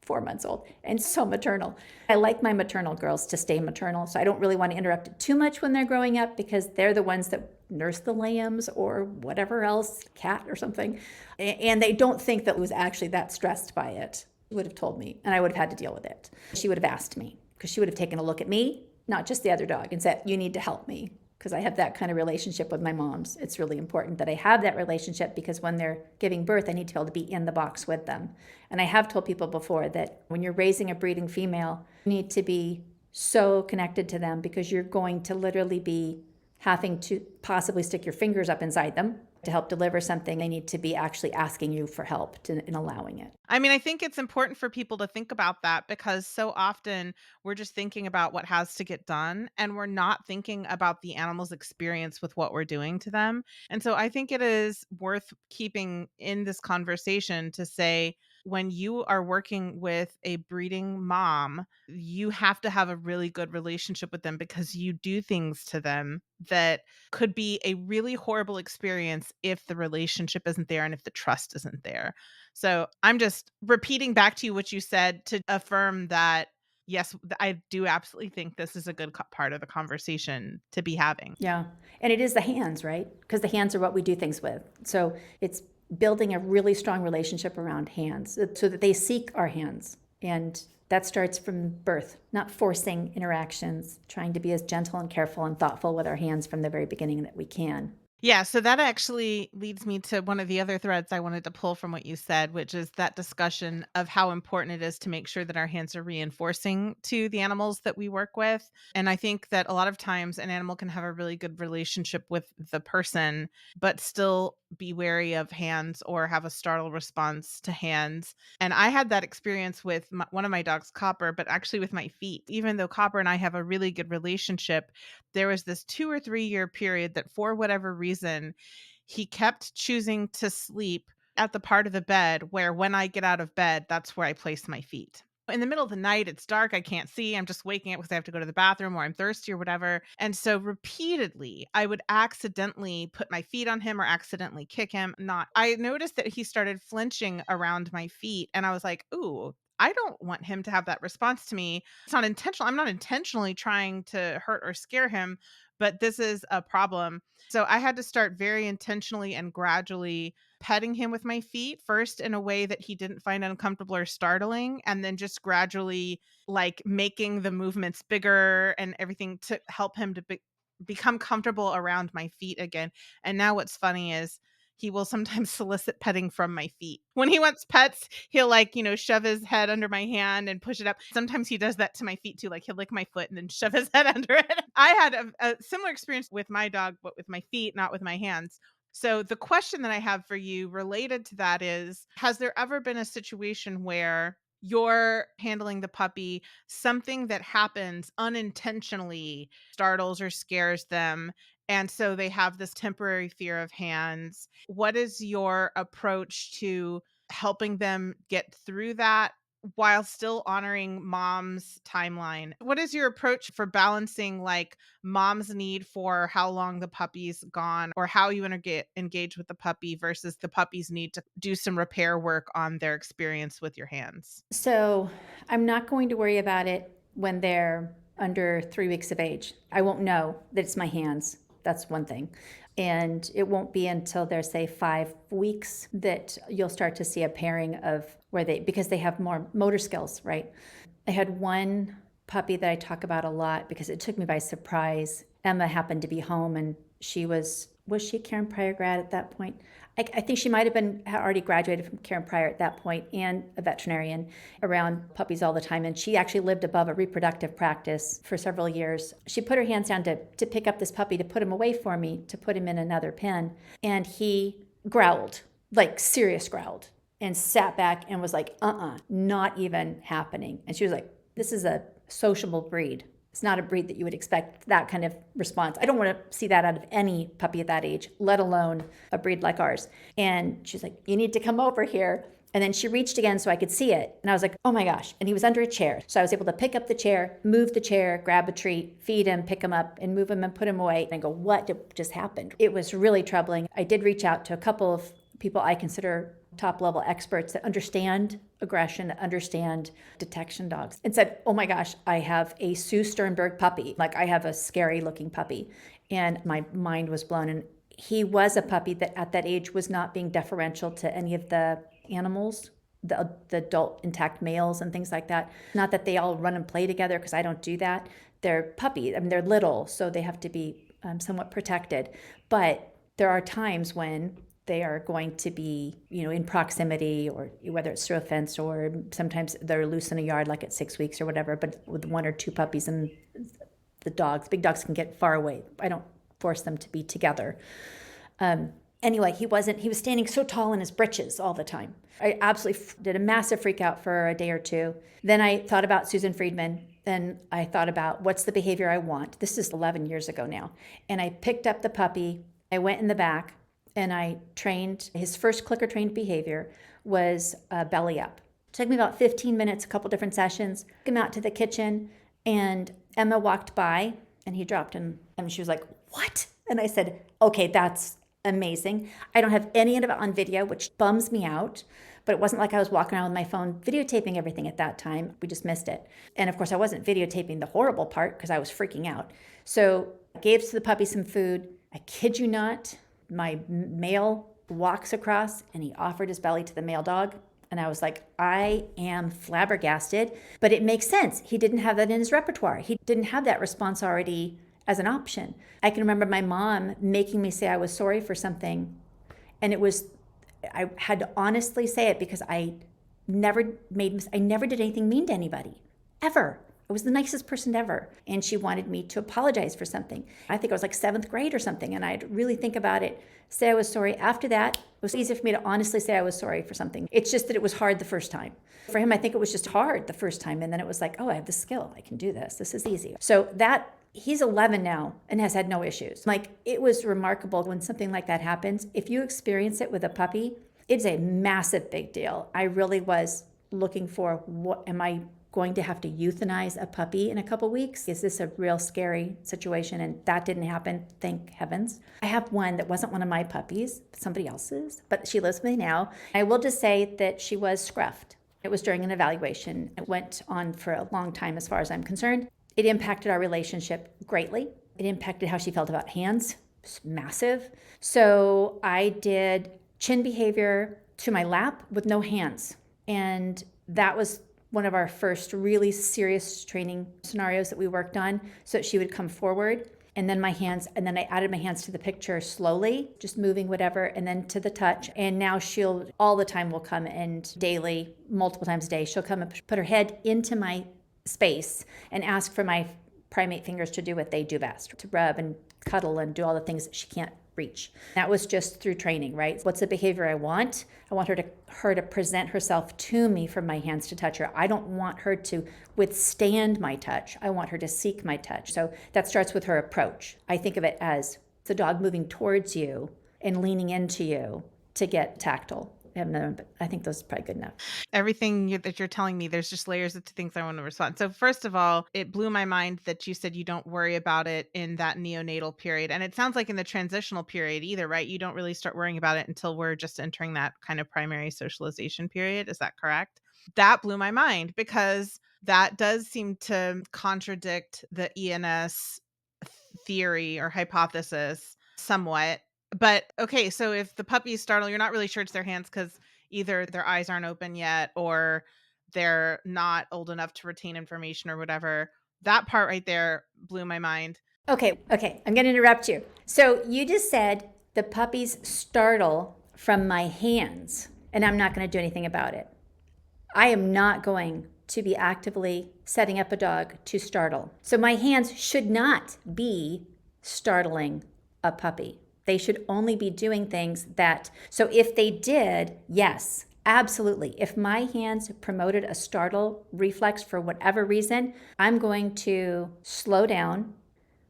4 months old and so maternal. I like my maternal girls to stay maternal, so I don't really want to interrupt it too much when they're growing up because they're the ones that nurse the lambs or whatever else, cat or something. And they don't think that I was actually that stressed by it. She would have told me and I would have had to deal with it. She would have asked me because she would have taken a look at me, not just the other dog, and said, you need to help me. Because I have that kind of relationship with my moms. It's really important that I have that relationship because when they're giving birth, I need to be able to be in the box with them. And I have told people before that when you're raising a breeding female, you need to be so connected to them because you're going to literally be having to possibly stick your fingers up inside them to help deliver something. They need to be actually asking you for help in allowing it. I mean, I think it's important for people to think about that because so often we're just thinking about what has to get done and we're not thinking about the animal's experience with what we're doing to them. And so I think it is worth keeping in this conversation to say, when you are working with a breeding mom, you have to have a really good relationship with them because you do things to them that could be a really horrible experience if the relationship isn't there and if the trust isn't there. So I'm just repeating back to you what you said to affirm that, yes, I do absolutely think this is a good part of the conversation to be having. Yeah. And it is the hands, right? Because the hands are what we do things with. So it's building a really strong relationship around hands so that they seek our hands. And that starts from birth, not forcing interactions, trying to be as gentle and careful and thoughtful with our hands from the very beginning that we can. Yeah, so that actually leads me to one of the other threads I wanted to pull from what you said, which is that discussion of how important it is to make sure that our hands are reinforcing to the animals that we work with. And I think that a lot of times an animal can have a really good relationship with the person, but still be wary of hands or have a startle response to hands. And I had that experience with one of my dogs, Copper, but actually with my feet. Even though Copper and I have a really good relationship, there was this 2 or 3 year period that for whatever reason, he kept choosing to sleep at the part of the bed where when I get out of bed, that's where I place my feet. In the middle of the night, it's dark, I can't see, I'm just waking up because I have to go to the bathroom or I'm thirsty or whatever. And so repeatedly, I would accidentally put my feet on him or accidentally kick him. I noticed that he started flinching around my feet and I was like, "Ooh, I don't want him to have that response to me. It's not intentional. I'm not intentionally trying to hurt or scare him, but this is a problem." So I had to start very intentionally and gradually petting him with my feet, first in a way that he didn't find uncomfortable or startling, and then just gradually like making the movements bigger and everything to help him to become comfortable around my feet again. And now what's funny is he will sometimes solicit petting from my feet. When he wants pets, he'll like, shove his head under my hand and push it up. Sometimes he does that to my feet too. Like he'll lick my foot and then shove his head under it. I had a similar experience with my dog, but with my feet, not with my hands. So the question that I have for you related to that is, has there ever been a situation where you're handling the puppy, something that happens unintentionally startles or scares them, and so they have this temporary fear of hands? What is your approach to helping them get through that while still honoring mom's timeline? What is your approach for balancing like mom's need for how long the puppy's gone or how you want to engage with the puppy versus the puppy's need to do some repair work on their experience with your hands? So I'm not going to worry about it when they're under 3 weeks of age. I won't know that it's my hands. That's one thing. And it won't be until they're, say, 5 weeks that you'll start to see a pairing of because they have more motor skills, right? I had one puppy that I talk about a lot because it took me by surprise. Emma happened to be home and was she a Karen Pryor grad at that point? I think she might have been already graduated from Karen Pryor at that point and a veterinarian around puppies all the time. And she actually lived above a reproductive practice for several years. She put her hands down to pick up this puppy, to put him away for me, to put him in another pen. And he growled, like serious growled. and sat back and was like, not even happening. And she was like, this is a sociable breed. It's not a breed that you would expect that kind of response. I don't want to see that out of any puppy at that age, let alone a breed like ours. And she's like, you need to come over here. And then she reached again so I could see it. And I was like, oh my gosh. And he was under a chair. So I was able to pick up the chair, move the chair, grab a treat, feed him, pick him up, and move him and put him away. And I go, what just happened? It was really troubling. I did reach out to a couple of people I consider top level experts that understand aggression, that understand detection dogs, and said, oh my gosh, I have a Sue Sternberg puppy. Like, I have a scary looking puppy. And my mind was blown. And he was a puppy that at that age was not being deferential to any of the animals, the adult intact males and things like that. Not that they all run and play together, because I don't do that. They're puppies. I mean, they're little, so they have to be somewhat protected. But there are times when they are going to be, in proximity, or whether it's through a fence, or sometimes they're loose in a yard like at 6 weeks or whatever, but with 1 or 2 puppies, and the big dogs can get far away. I don't force them to be together. Anyway, he was standing so tall in his britches all the time. I absolutely did a massive freak out for a day or two. Then I thought about Susan Friedman. Then I thought about what's the behavior I want. This is 11 years ago now. And I picked up the puppy. I went in the back and I trained. His first clicker trained behavior was belly up. It took me about 15 minutes, a couple different sessions. Took him out to the kitchen, and Emma walked by and he dropped him. And she was like, what? And I said, okay, that's amazing. I don't have any of it on video, which bums me out. But it wasn't like I was walking around with my phone videotaping everything at that time. We just missed it. And of course, I wasn't videotaping the horrible part because I was freaking out. So I gave the puppy some food. I kid you not, my male walks across and he offered his belly to the male dog. And I was like, I am flabbergasted. But it makes sense. He didn't have that in his repertoire. He didn't have that response already as an option. I can remember my mom making me say I was sorry for something. And I had to honestly say it, because I never did anything mean to anybody, ever. I was the nicest person ever. And she wanted me to apologize for something. I think I was like 7th grade or something. And I'd really think about it, say I was sorry. After that, it was easy for me to honestly say I was sorry for something. It's just that it was hard the first time. For him, I think it was just hard the first time. And then it was like, oh, I have the skill. I can do this. This is easy. So he's 11 now and has had no issues. Like, it was remarkable when something like that happens. If you experience it with a puppy, it's a massive big deal. I really was looking for, am I going to have to euthanize a puppy in a couple weeks? Is this a real scary situation? And that didn't happen, thank heavens. I have one that wasn't one of my puppies, somebody else's, but she lives with me now. I will just say that she was scruffed. It was during an evaluation. It went on for a long time as far as I'm concerned. It impacted our relationship greatly. It impacted how she felt about hands. It was massive. So I did chin behavior to my lap with no hands. And that was one of our first really serious training scenarios that we worked on, so that she would come forward. And then I added my hands to the picture slowly, just moving whatever, and then to the touch. And now she'll all the time will come, and daily, multiple times a day, she'll come and put her head into my space and ask for my primate fingers to do what they do best, to rub and cuddle and do all the things that she can't reach. That was just through training, right? What's the behavior I want? I want her to present herself to me for my hands to touch her. I don't want her to withstand my touch. I want her to seek my touch. So that starts with her approach. I think of it as the dog moving towards you and leaning into you to get tactile. I have another one, but I think those are probably good enough. Everything that you're telling me, there's just layers of things I want to respond. So first of all, it blew my mind that you said you don't worry about it in that neonatal period. And it sounds like in the transitional period either, right? You don't really start worrying about it until we're just entering that kind of primary socialization period. Is that correct? That blew my mind, because that does seem to contradict the ENS theory or hypothesis somewhat. But okay, so if the puppy is startled, you're not really sure it's their hands because either their eyes aren't open yet or they're not old enough to retain information or whatever. That part right there blew my mind. Okay, I'm going to interrupt you. So you just said the puppies startle from my hands, and I'm not going to do anything about it. I am not going to be actively setting up a dog to startle. So my hands should not be startling a puppy. They should only be doing things so if they did, yes, Absolutely. If my hands promoted a startle reflex for whatever reason, I'm going to slow down.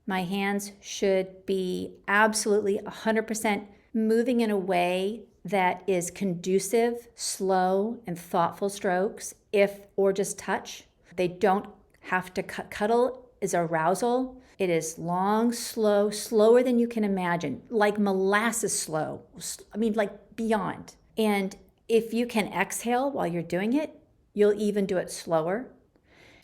My hands should be absolutely 100% moving in a way that is conducive, slow, and thoughtful strokes, if or just touch. They don't have to cuddle is arousal. It is long, slow, slower than you can imagine, like molasses slow. I mean, like beyond. And if you can exhale while you're doing it, you'll even do it slower.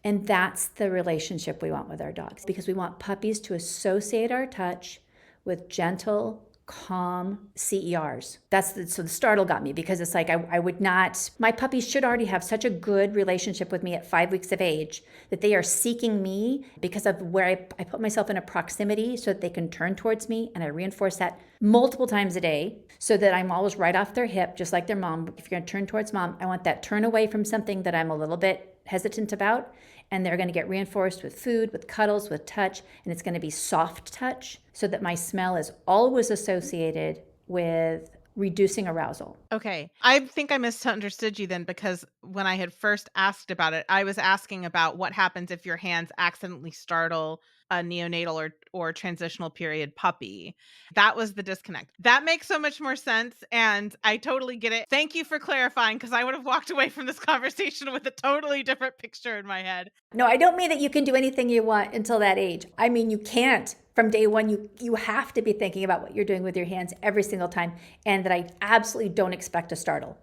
And that's the relationship we want with our dogs, because we want puppies to associate our touch with gentle, calm CERs. So the startle got me, because it's like I would not, my puppies should already have such a good relationship with me at 5 weeks of age that they are seeking me because of where I put myself in a proximity so that they can turn towards me. And I reinforce that multiple times a day so that I'm always right off their hip, just like their mom. If you're going to turn towards mom, I want that turn away from something that I'm a little bit hesitant about. And they're going to get reinforced with food, with cuddles, with touch, and it's going to be soft touch so that my smell is always associated with reducing arousal. Okay. I think I misunderstood you then, because when I had first asked about it, I was asking about what happens if your hands accidentally startle a neonatal or transitional period puppy. That was the disconnect. That makes so much more sense, and I totally get it. Thank you for clarifying, because I would have walked away from this conversation with a totally different picture in my head. No, I don't mean that you can do anything you want until that age. I mean, you can't. From day one, you have to be thinking about what you're doing with your hands every single time, and that I absolutely don't expect a startle.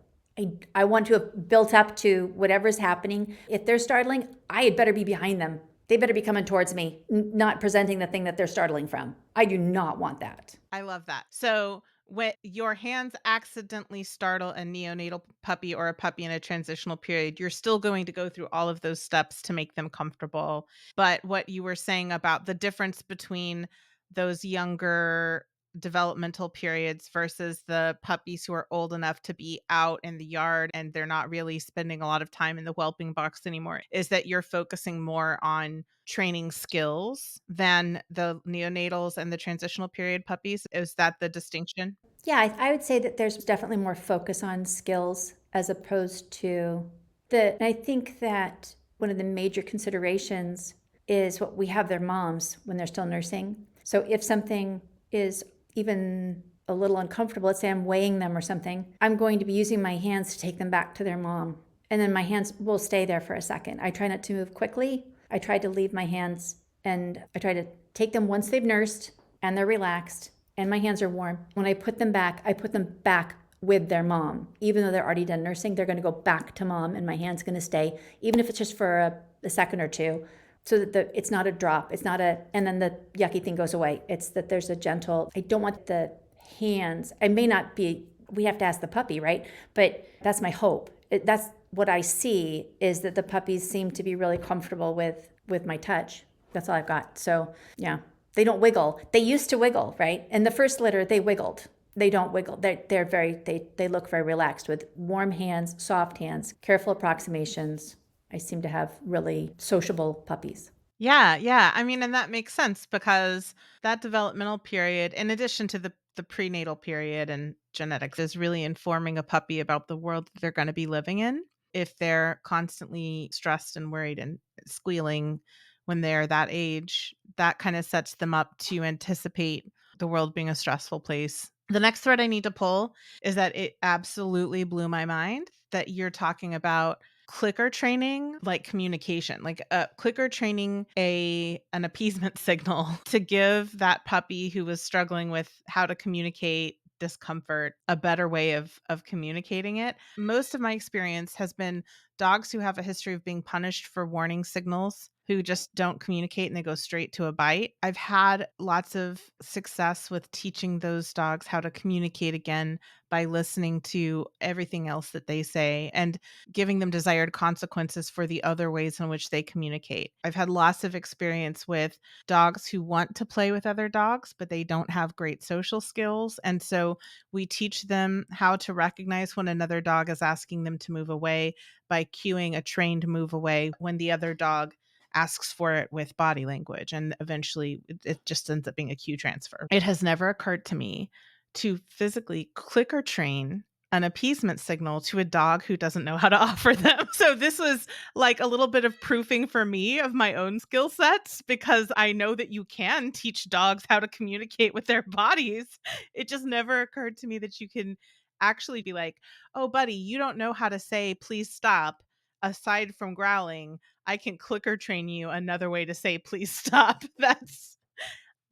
I want to have built up to whatever's happening. If they're startling, I had better be behind them. They better be coming towards me, not presenting the thing that they're startling from. I do not want that. I love that. So when your hands accidentally startle a neonatal puppy or a puppy in a transitional period, you're still going to go through all of those steps to make them comfortable. But what you were saying about the difference between those younger developmental periods versus the puppies who are old enough to be out in the yard and they're not really spending a lot of time in the whelping box anymore is that you're focusing more on training skills than the neonatals and the transitional period puppies. Is that the distinction? Yeah, I would say that there's definitely more focus on skills as opposed to and I think that one of the major considerations is what we have their moms when they're still nursing. So if something is even a little uncomfortable, let's say I'm weighing them or something, I'm going to be using my hands to take them back to their mom. And then my hands will stay there for a second. I try not to move quickly. I try to leave my hands, and I try to take them once they've nursed and they're relaxed and my hands are warm. When I put them back, I put them back with their mom. Even though they're already done nursing, they're going to go back to mom, and my hand's going to stay, even if it's just for a second or two, so that it's not a drop. It's not and then the yucky thing goes away. It's that there's a gentle, I don't want the hands, I may not be, we have to ask the puppy, right? But that's my hope. That's what I see, is that the puppies seem to be really comfortable with my touch. That's all I've got. So yeah, they don't wiggle. They used to wiggle, right? In the first litter, they wiggled. They don't wiggle. They're very, they look very relaxed with warm hands, soft hands, careful approximations. I seem to have really sociable puppies. Yeah, yeah. I mean, and that makes sense, because that developmental period, in addition to the prenatal period and genetics, is really informing a puppy about the world that they're going to be living in. If they're constantly stressed and worried and squealing when they're that age, that kind of sets them up to anticipate the world being a stressful place. The next thread I need to pull is that it absolutely blew my mind that you're talking about clicker training, like communication, like clicker training an appeasement signal to give that puppy who was struggling with how to communicate discomfort a better way of communicating it. Most of my experience has been dogs who have a history of being punished for warning signals, who just don't communicate and they go straight to a bite. I've had lots of success with teaching those dogs how to communicate again by listening to everything else that they say and giving them desired consequences for the other ways in which they communicate. I've had lots of experience with dogs who want to play with other dogs, but they don't have great social skills. And so we teach them how to recognize when another dog is asking them to move away by cueing a trained move away when the other dog asks for it with body language. And eventually it just ends up being a cue transfer. It has never occurred to me to physically clicker train an appeasement signal to a dog who doesn't know how to offer them. So this was like a little bit of proofing for me of my own skill sets, because I know that you can teach dogs how to communicate with their bodies. It just never occurred to me that you can actually be like, "Oh, buddy, you don't know how to say please stop. Aside from growling, I can clicker train you another way to say please stop." That's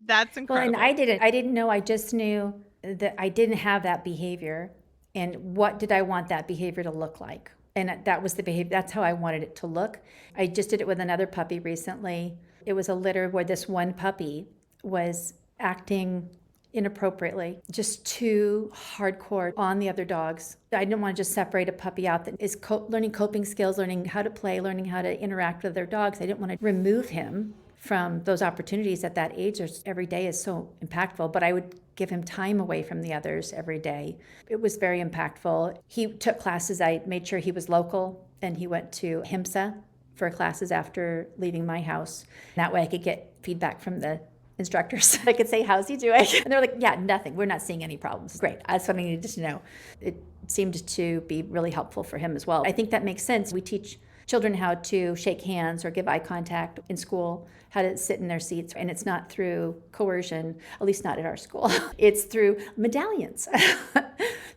Well, and I incredible. didn't. I didn't know. I just knew that I didn't have that behavior, and what did I want that behavior to look like? And that was the behavior. That's how I wanted it to look. I just did it with another puppy recently. It was a litter where this one puppy was acting inappropriately, just too hardcore on the other dogs. I didn't want to just separate a puppy out that is learning coping skills, learning how to play, learning how to interact with their dogs. I didn't want to remove him from those opportunities at that age. Every day is so impactful, but I would give him time away from the others every day. It was very impactful. He took classes. I made sure he was local, and he went to HIMSA for classes after leaving my house. That way I could get feedback from the instructors. I could say, "How's he doing?" And they're like, "Yeah, nothing. We're not seeing any problems." Great. That's what I needed to know. It seemed to be really helpful for him as well. I think that makes sense. We teach children how to shake hands or give eye contact in school, how to sit in their seats, and it's not through coercion, at least not at our school. It's through medallions.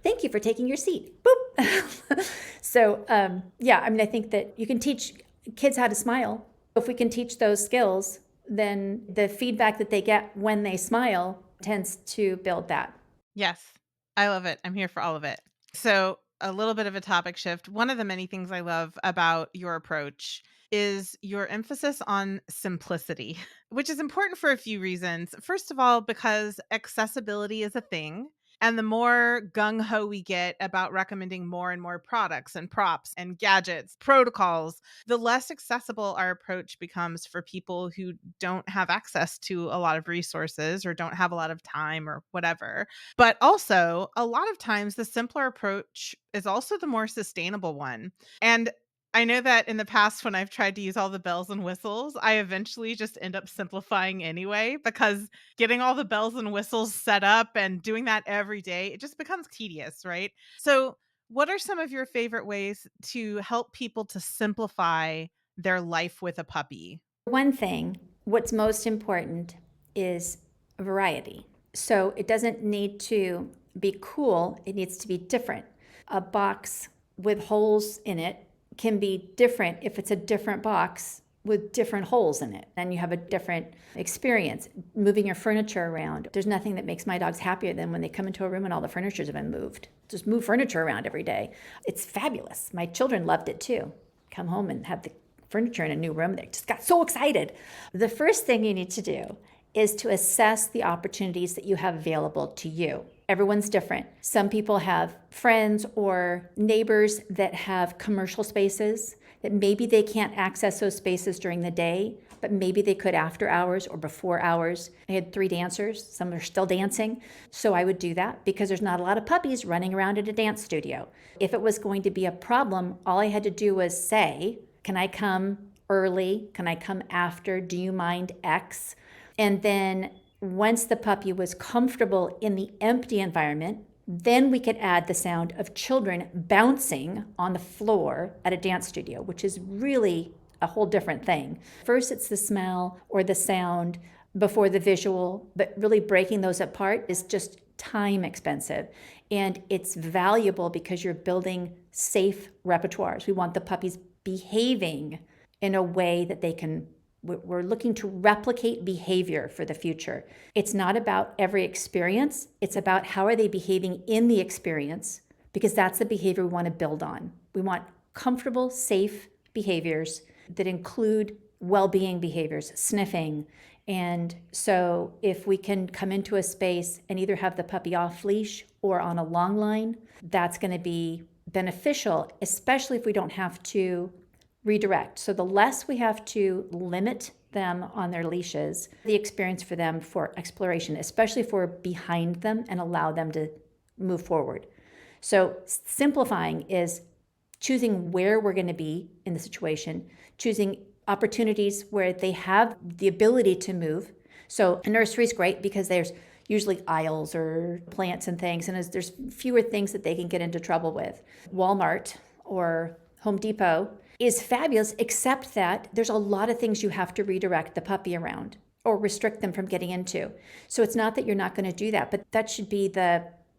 "Thank you for taking your seat." Boop. So, yeah, I mean, I think that you can teach kids how to smile. If we can teach those skills, then the feedback that they get when they smile tends to build that. Yes, I love it. I'm here for all of it. So, a little bit of a topic shift. One of the many things I love about your approach is your emphasis on simplicity, which is important for a few reasons. First of all, because accessibility is a thing. And the more gung ho we get about recommending more and more products and props and gadgets, protocols, the less accessible our approach becomes for people who don't have access to a lot of resources or don't have a lot of time or whatever. But also, a lot of times, the simpler approach is also the more sustainable one. And I know that in the past, when I've tried to use all the bells and whistles, I eventually just end up simplifying anyway, because getting all the bells and whistles set up and doing that every day, it just becomes tedious, right? So, what are some of your favorite ways to help people to simplify their life with a puppy? One thing, what's most important is variety. So it doesn't need to be cool, it needs to be different. A box with holes in it can be different if it's a different box with different holes in it. Then you have a different experience moving your furniture around. There's nothing that makes my dogs happier than when they come into a room and all the furniture's been moved. Just move furniture around every day. It's fabulous. My children loved it too. Come home and have the furniture in a new room. They just got so excited. The first thing you need to do is to assess the opportunities that you have available to you. Everyone's different. Some people have friends or neighbors that have commercial spaces that maybe they can't access those spaces during the day, but maybe they could after hours or before hours. I had 3 dancers. Some are still dancing. So I would do that because there's not a lot of puppies running around at a dance studio. If it was going to be a problem, all I had to do was say, "Can I come early? Can I come after? Do you mind X?" And then once the puppy was comfortable in the empty environment, then we could add the sound of children bouncing on the floor at a dance studio, which is really a whole different thing. First, it's the smell or the sound before the visual, but really breaking those apart is just time expensive. And it's valuable because you're building safe repertoires. We want the puppies behaving in a way that they can. We're looking to replicate behavior for the future. It's not about every experience. It's about how are they behaving in the experience, because that's the behavior we want to build on. We want comfortable, safe behaviors that include well-being behaviors, sniffing. And so if we can come into a space and either have the puppy off leash or on a long line, that's going to be beneficial, especially if we don't have to redirect. So the less we have to limit them on their leashes, the experience for them for exploration, especially if we're behind them and allow them to move forward. So simplifying is choosing where we're going to be in the situation, choosing opportunities where they have the ability to move. So a nursery is great because usually aisles or plants and things. And there's fewer things that they can get into trouble with. Walmart or Home Depot is fabulous, except that there's a lot of things you have to redirect the puppy around or restrict them from getting into. So it's not that you're not going to do that, but that should be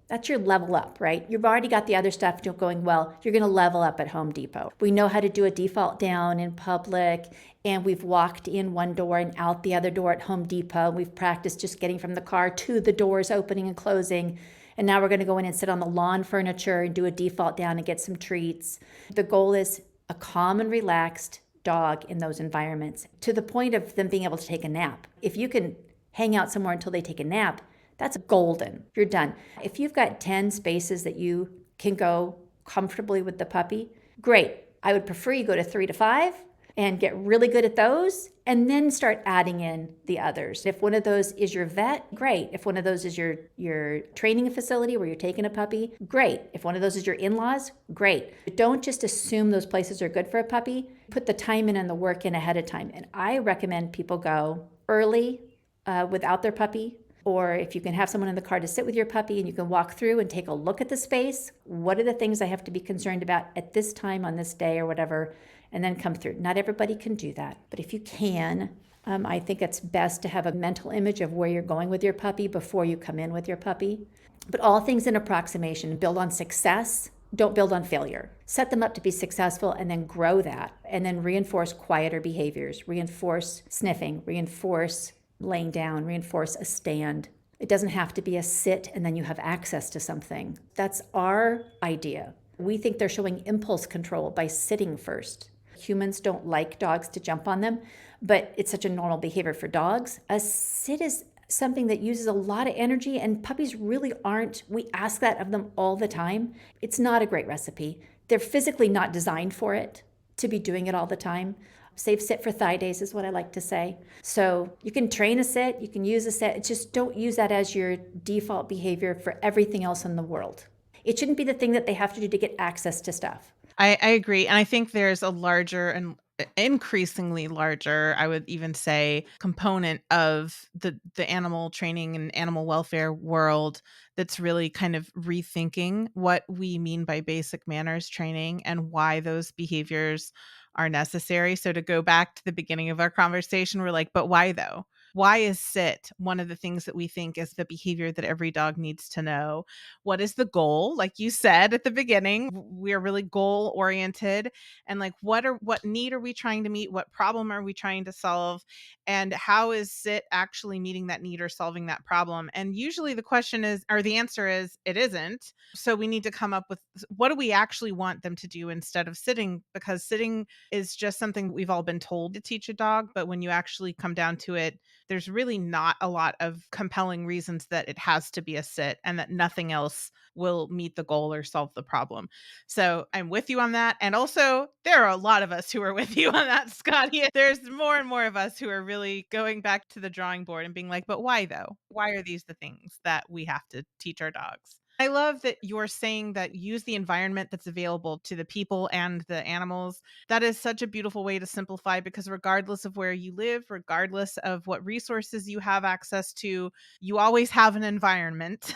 that's your level up, right? You've already got the other stuff going well. You're going to level up at Home Depot. We know how to do a default down in public, and we've walked in one door and out the other door at Home Depot. We've practiced just getting from the car to the doors opening and closing. And now we're going to go in and sit on the lawn furniture and do a default down and get some treats. The goal is a calm and relaxed dog in those environments, to the point of them being able to take a nap. If you can hang out somewhere until they take a nap, that's golden. You're done. If you've got 10 spaces that you can go comfortably with the puppy, great. I would prefer you go to 3 to 5 and get really good at those and then start adding in the others. If one of those is your vet, great. If one of those is your training facility where you're taking a puppy, great. If one of those is your in-laws, great. But don't just assume those places are good for a puppy. Put the time in and the work in ahead of time. And I recommend people go early without their puppy. Or if you can have someone in the car to sit with your puppy and you can walk through and take a look at the space, what are the things I have to be concerned about at this time on this day or whatever, and then come through. Not everybody can do that, but if you can, I think it's best to have a mental image of where you're going with your puppy before you come in with your puppy. But all things in approximation, build on success, don't build on failure. Set them up to be successful and then grow that, and then reinforce quieter behaviors, reinforce sniffing, reinforce laying down, reinforce a stand. It doesn't have to be a sit and then you have access to something. That's our idea. We think they're showing impulse control by sitting first. Humans don't like dogs to jump on them, but it's such a normal behavior for dogs. A sit is something that uses a lot of energy, and puppies really aren't. We ask that of them all the time. It's not a great recipe. They're physically not designed for it, to be doing it all the time. Save sit for thigh days is what I like to say. So you can train a sit, you can use a sit. It's just don't use that as your default behavior for everything else in the world. It shouldn't be the thing that they have to do to get access to stuff. I agree. And I think there's a larger and increasingly larger, I would even say, component of the animal training and animal welfare world that's really kind of rethinking what we mean by basic manners training and why those behaviors are necessary. So to go back to the beginning of our conversation, we're like, but why though? Why is sit one of the things that we think is the behavior that every dog needs to know? What is the goal? Like you said at the beginning, we are really goal oriented, and like what need are we trying to meet? What problem are we trying to solve? And how is sit actually meeting that need or solving that problem? And usually the question is, or the answer is, it isn't. So we need to come up with, what do we actually want them to do instead of sitting? Because sitting is just something we've all been told to teach a dog, but when you actually come down to it, there's really not a lot of compelling reasons that it has to be a sit and that nothing else will meet the goal or solve the problem. So I'm with you on that. And also, there are a lot of us who are with you on that, Scotty. There's more and more of us who are really going back to the drawing board and being like, but why though? Why are these the things that we have to teach our dogs? I love that you're saying that use the environment that's available to the people and the animals. That is such a beautiful way to simplify, because regardless of where you live, regardless of what resources you have access to, you always have an environment.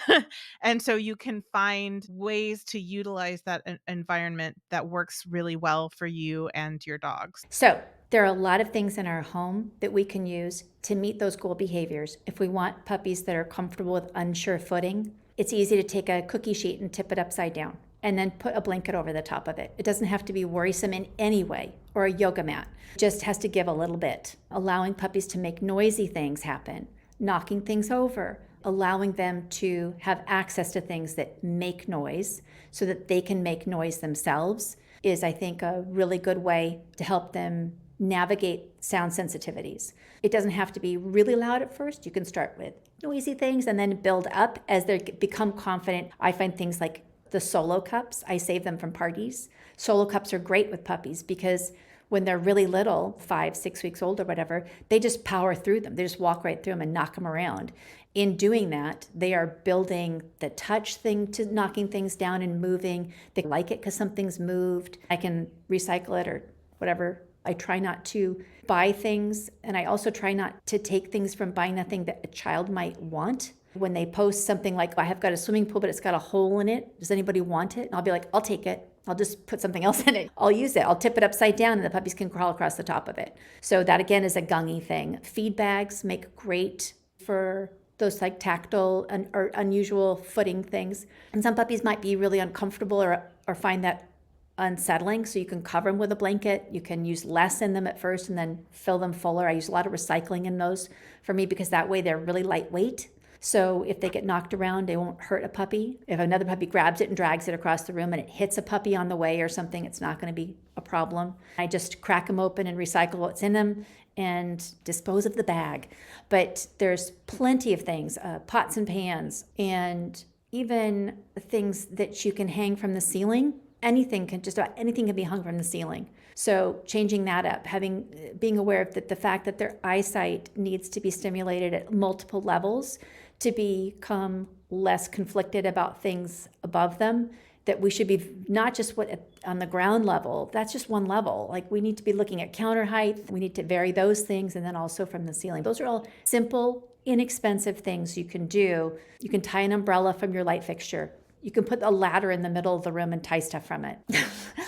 And so you can find ways to utilize that environment that works really well for you and your dogs. So there are a lot of things in our home that we can use to meet those goal behaviors. If we want puppies that are comfortable with unsure footing, it's easy to take a cookie sheet and tip it upside down and then put a blanket over the top of it. It doesn't have to be worrisome in any way, or a yoga mat. It just has to give a little bit. Allowing puppies to make noisy things happen, knocking things over, allowing them to have access to things that make noise so that they can make noise themselves is, I think, a really good way to help them navigate sound sensitivities. It doesn't have to be really loud at first. You can start with noisy things and then build up as they become confident. I find things like the solo cups, I save them from parties. Solo cups are great with puppies because when they're really little, 5, 6 weeks old or whatever, they just power through them. They just walk right through them and knock them around. In doing that, they are building the touch thing to knocking things down and moving. They like it because something's moved. I can recycle it or whatever. I try not to buy things, and I also try not to take things from buying nothing that a child might want. When they post something like, I have got a swimming pool, but it's got a hole in it. Does anybody want it? And I'll be like, I'll take it. I'll just put something else in it. I'll use it. I'll tip it upside down and the puppies can crawl across the top of it. So that again is a gungy thing. Feed bags make great for those like tactile or unusual footing things. And some puppies might be really uncomfortable or find that unsettling. So you can cover them with a blanket. You can use less in them at first and then fill them fuller. I use a lot of recycling in those for me because that way they're really lightweight. So if they get knocked around, they won't hurt a puppy. If another puppy grabs it and drags it across the room and it hits a puppy on the way or something, it's not going to be a problem. I just crack them open and recycle what's in them and dispose of the bag. But there's plenty of things, pots and pans, and even things that you can hang from the ceiling. Just about anything can be hung from the ceiling. So changing that up, being aware of the fact that their eyesight needs to be stimulated at multiple levels to become less conflicted about things above them, that we should be not just on the ground level, that's just one level. Like we need to be looking at counter height, we need to vary those things, and then also from the ceiling. Those are all simple, inexpensive things you can do. You can tie an umbrella from your light fixture. You can put a ladder in the middle of the room and tie stuff from it.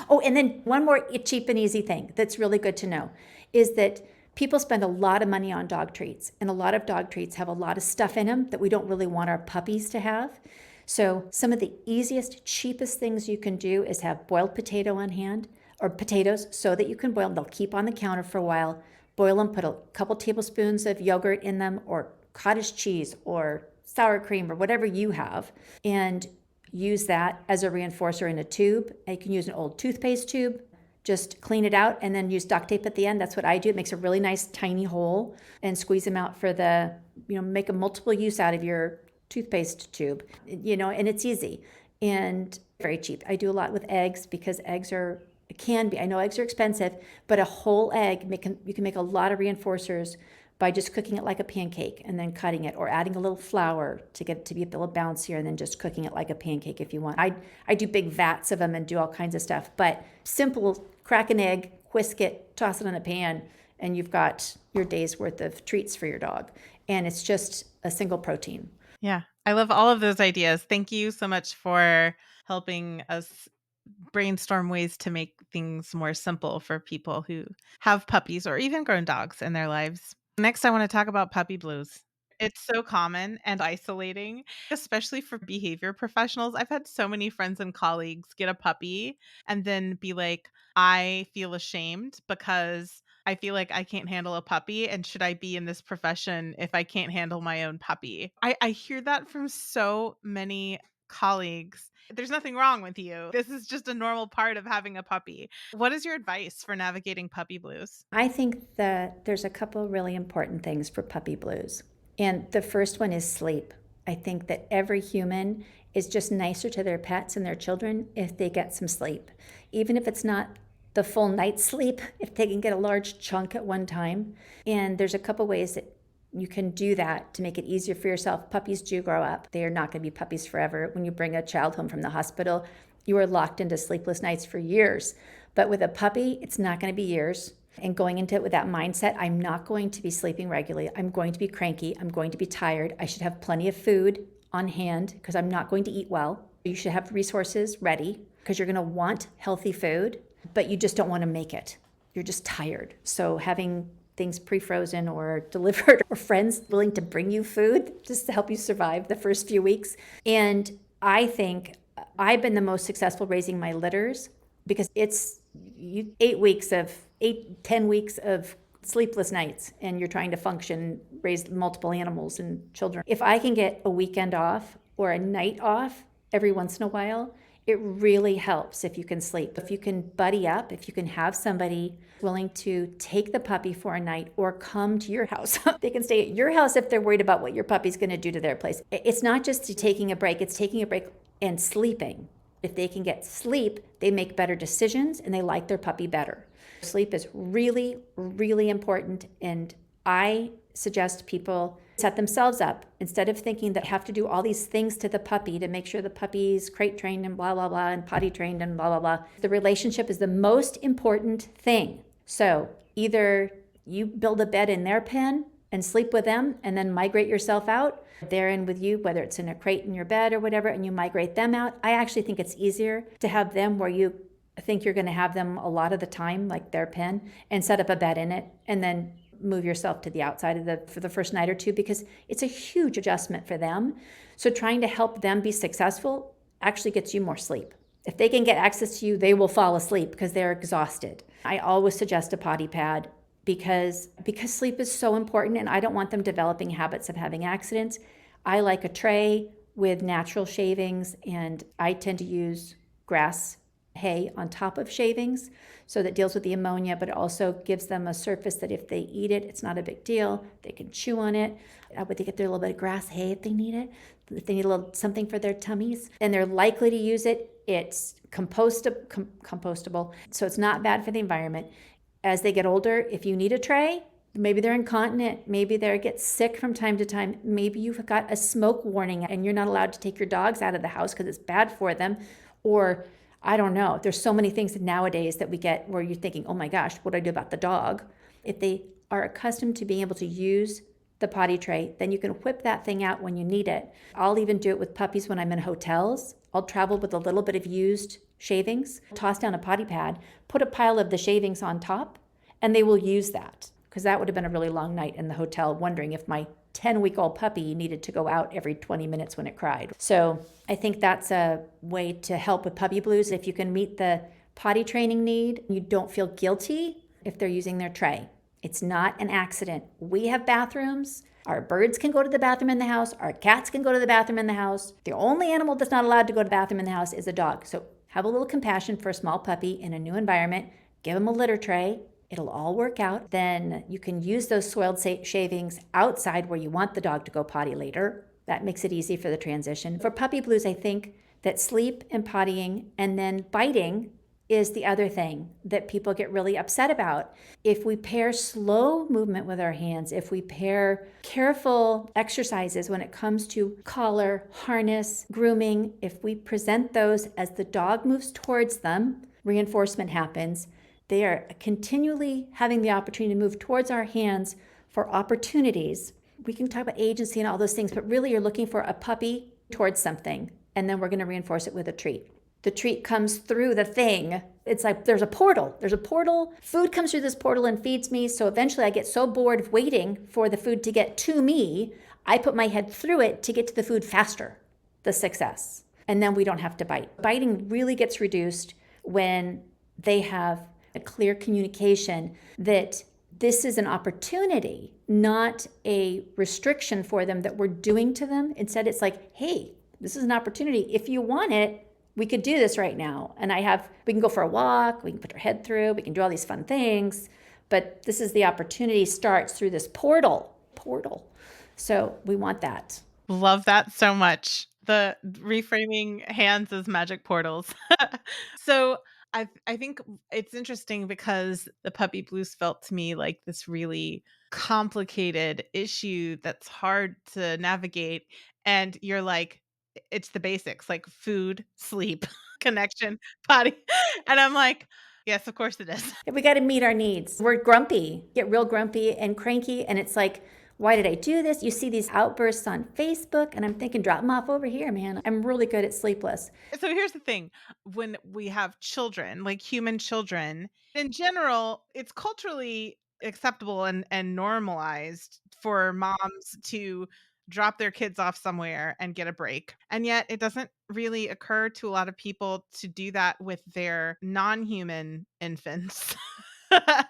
Oh, and then one more cheap and easy thing that's really good to know is that people spend a lot of money on dog treats, and a lot of dog treats have a lot of stuff in them that we don't really want our puppies to have. So some of the easiest, cheapest things you can do is have boiled potato on hand, or potatoes, so that you can boil them. They'll keep on the counter for a while. Boil them, put a couple tablespoons of yogurt in them, or cottage cheese, or sour cream, or whatever you have, and use that as a reinforcer in a tube. And you can use an old toothpaste tube. Just clean it out and then use duct tape at the end. That's what I do. It makes a really nice tiny hole and squeeze them out for make a multiple use out of your toothpaste tube, and it's easy and very cheap. I do a lot with eggs because I know eggs are expensive, but a whole egg, you can make a lot of reinforcers by just cooking it like a pancake and then cutting it, or adding a little flour to get it to be a little bouncier, and then just cooking it like a pancake if you want. I do big vats of them and do all kinds of stuff, but simple, crack an egg, whisk it, toss it in a pan, and you've got your day's worth of treats for your dog. And it's just a single protein. Yeah, I love all of those ideas. Thank you so much for helping us brainstorm ways to make things more simple for people who have puppies or even grown dogs in their lives. Next, I want to talk about puppy blues. It's so common and isolating, especially for behavior professionals. I've had so many friends and colleagues get a puppy and then be like, I feel ashamed because I feel like I can't handle a puppy. And should I be in this profession if I can't handle my own puppy? I hear that from so many colleagues. There's nothing wrong with you. This is just a normal part of having a puppy. What is your advice for navigating puppy blues? I think that there's a couple really important things for puppy blues. And the first one is sleep. I think that every human is just nicer to their pets and their children if they get some sleep. Even if it's not the full night's sleep, if they can get a large chunk at one time. And there's a couple ways that you can do that to make it easier for yourself. Puppies do grow up. They are not going to be puppies forever. When you bring a child home from the hospital, you are locked into sleepless nights for years. But with a puppy, it's not going to be years. And going into it with that mindset, I'm not going to be sleeping regularly. I'm going to be cranky. I'm going to be tired. I should have plenty of food on hand because I'm not going to eat well. You should have resources ready because you're going to want healthy food, but you just don't want to make it. You're just tired. So having things pre-frozen or delivered, or friends willing to bring you food just to help you survive the first few weeks. And I think I've been the most successful raising my litters because it's 10 weeks of sleepless nights, and you're trying to function, raise multiple animals and children. If I can get a weekend off or a night off every once in a while, it really helps if you can sleep. If you can buddy up, if you can have somebody willing to take the puppy for a night or come to your house. They can stay at your house if they're worried about what your puppy's going to do to their place. It's not just taking a break, it's taking a break and sleeping. If they can get sleep, they make better decisions and they like their puppy better. Sleep is really, really important, and I suggest people set themselves up instead of thinking that they have to do all these things to the puppy to make sure the puppy's crate trained and blah, blah, blah, and potty trained and blah, blah, blah. The relationship is the most important thing. So either you build a bed in their pen and sleep with them and then migrate yourself out. They're in with you, whether it's in a crate in your bed or whatever, and you migrate them out. I actually think it's easier to have them where you think you're going to have them a lot of the time, like their pen, and set up a bed in it and then move yourself to the outside for the first night or two, because it's a huge adjustment for them. So trying to help them be successful actually gets you more sleep. If they can get access to you, they will fall asleep because they're exhausted. I always suggest a potty pad because sleep is so important, and I don't want them developing habits of having accidents. I like a tray with natural shavings, and I tend to use grass hay on top of shavings, so that deals with the ammonia, but it also gives them a surface that if they eat it, it's not a big deal. They can chew on it. But they get their little bit of grass hay if they need it, if they need a little something for their tummies, and they're likely to use it. It's compostable, so it's not bad for the environment. As they get older, if you need a tray, maybe they're incontinent, maybe they get sick from time to time, maybe you've got a smoke warning and you're not allowed to take your dogs out of the house because it's bad for them, or I don't know. There's so many things nowadays that we get where you're thinking, oh my gosh, what do I do about the dog? If they are accustomed to being able to use the potty tray, then you can whip that thing out when you need it. I'll even do it with puppies when I'm in hotels. I'll travel with a little bit of used shavings, toss down a potty pad, put a pile of the shavings on top, and they will use that, because that would have been a really long night in the hotel wondering if my 10-week-old puppy needed to go out every 20 minutes when it cried. So I think that's a way to help with puppy blues. If you can meet the potty training need, you don't feel guilty if they're using their tray. It's not an accident. We have bathrooms. Our birds can go to the bathroom in the house. Our cats can go to the bathroom in the house. The only animal that's not allowed to go to the bathroom in the house is a dog. So have a little compassion for a small puppy in a new environment. Give them a litter tray. It'll all work out. Then you can use those soiled shavings outside where you want the dog to go potty later. That makes it easy for the transition. For puppy blues, I think that sleep and pottying and then biting is the other thing that people get really upset about. If we pair slow movement with our hands, if we pair careful exercises when it comes to collar, harness, grooming, if we present those as the dog moves towards them, reinforcement happens. They are continually having the opportunity to move towards our hands for opportunities. We can talk about agency and all those things, but really you're looking for a puppy towards something, and then we're going to reinforce it with a treat. The treat comes through the thing. It's like there's a portal. There's a portal. Food comes through this portal and feeds me. So eventually I get so bored of waiting for the food to get to me, I put my head through it to get to the food faster. The success. And then we don't have to bite. Biting really gets reduced when they have a clear communication that this is an opportunity, not a restriction for them that we're doing to them. Instead, it's like, hey, this is an opportunity. If you want it, we could do this right now. And we can go for a walk, we can put our head through, we can do all these fun things, but this is the opportunity starts through this portal. So we want that. Love that so much. The reframing hands as magic portals. So I think it's interesting because the puppy blues felt to me like this really complicated issue that's hard to navigate. And you're like, it's the basics like food, sleep, connection, potty. And I'm like, yes, of course it is. We got to meet our needs. We're grumpy, get real grumpy and cranky. And it's like, why did I do this? You see these outbursts on Facebook, and I'm thinking, drop them off over here, man. I'm really good at sleepless. So here's the thing. When we have children, like human children, in general, it's culturally acceptable and normalized for moms to drop their kids off somewhere and get a break. And yet it doesn't really occur to a lot of people to do that with their non-human infants. To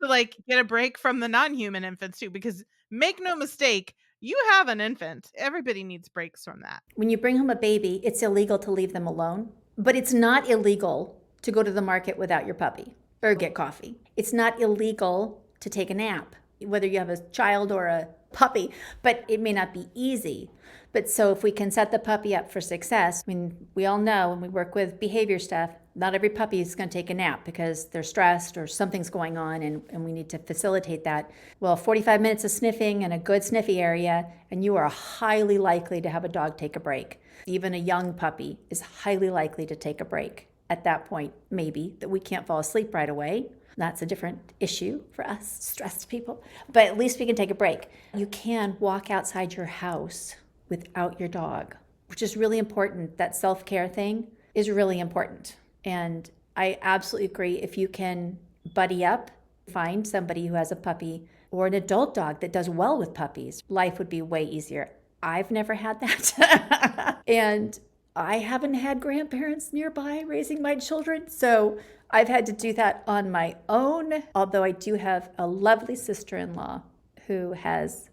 like get a break from the non-human infants too, because make no mistake, you have an infant. Everybody needs breaks from that. When you bring home a baby, it's illegal to leave them alone, but it's not illegal to go to the market without your puppy or get coffee. It's not illegal to take a nap, whether you have a child or a puppy, but it may not be easy. But so if we can set the puppy up for success, I mean, we all know when we work with behavior stuff, not every puppy is going to take a nap because they're stressed or something's going on, and we need to facilitate that. Well, 45 minutes of sniffing and a good sniffy area, and you are highly likely to have a dog take a break. Even a young puppy is highly likely to take a break. At that point, maybe, that we can't fall asleep right away. That's a different issue for us stressed people, but at least we can take a break. You can walk outside your house without your dog, which is really important. That self-care thing is really important. And I absolutely agree. If you can buddy up, find somebody who has a puppy or an adult dog that does well with puppies, life would be way easier. I've never had that. And I haven't had grandparents nearby raising my children. So I've had to do that on my own. Although I do have a lovely sister-in-law who has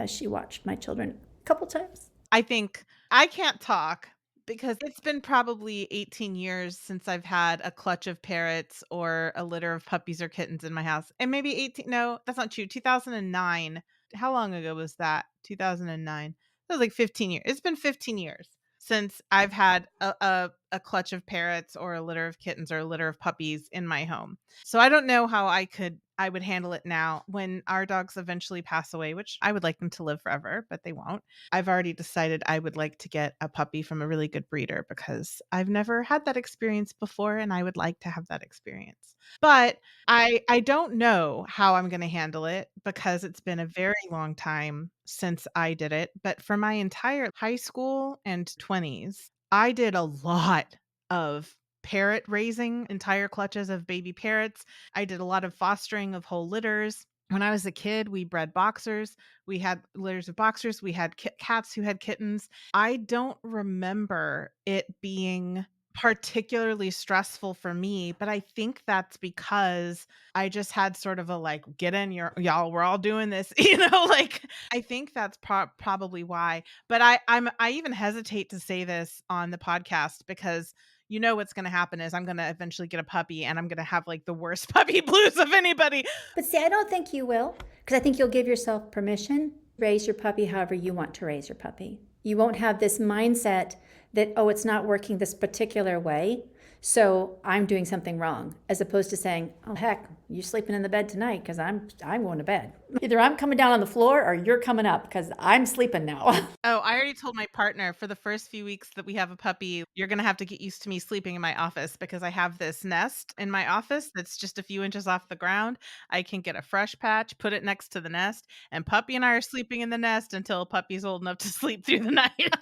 she watched my children a couple times. I think I can't talk because it's been probably 18 years since I've had a clutch of parrots or a litter of puppies or kittens in my house. And maybe 18, no, that's not true. 2009. How long ago was that? 2009. That was like 15 years. It's been 15 years since I've had a clutch of parrots or a litter of kittens or a litter of puppies in my home. So I don't know how I would handle it now when our dogs eventually pass away, which I would like them to live forever, but they won't. I've already decided I would like to get a puppy from a really good breeder because I've never had that experience before and I would like to have that experience. But I don't know how I'm going to handle it because it's been a very long time since I did it. But for my entire high school and 20s, I did a lot of parrot raising, entire clutches of baby parrots. I did a lot of fostering of whole litters. When I was a kid, we bred boxers. We had litters of boxers. We had cats who had kittens. I don't remember it being particularly stressful for me, but I think that's because I just had sort of a like, get in your y'all, we're all doing this, like I think that's probably why. But I even hesitate to say this on the podcast because what's going to happen is I'm going to eventually get a puppy and I'm going to have like the worst puppy blues of anybody. But see, I don't think you will, because I think you'll give yourself permission. Raise your puppy however you want to raise your puppy. You won't have this mindset that, oh, it's not working this particular way, so I'm doing something wrong, as opposed to saying, oh, heck, you're sleeping in the bed tonight because I'm going to bed. Either I'm coming down on the floor or you're coming up because I'm sleeping now. Oh, I already told my partner for the first few weeks that we have a puppy, you're going to have to get used to me sleeping in my office because I have this nest in my office that's just a few inches off the ground. I can get a fresh patch, put it next to the nest, and Puppy and I are sleeping in the nest until Puppy's old enough to sleep through the night.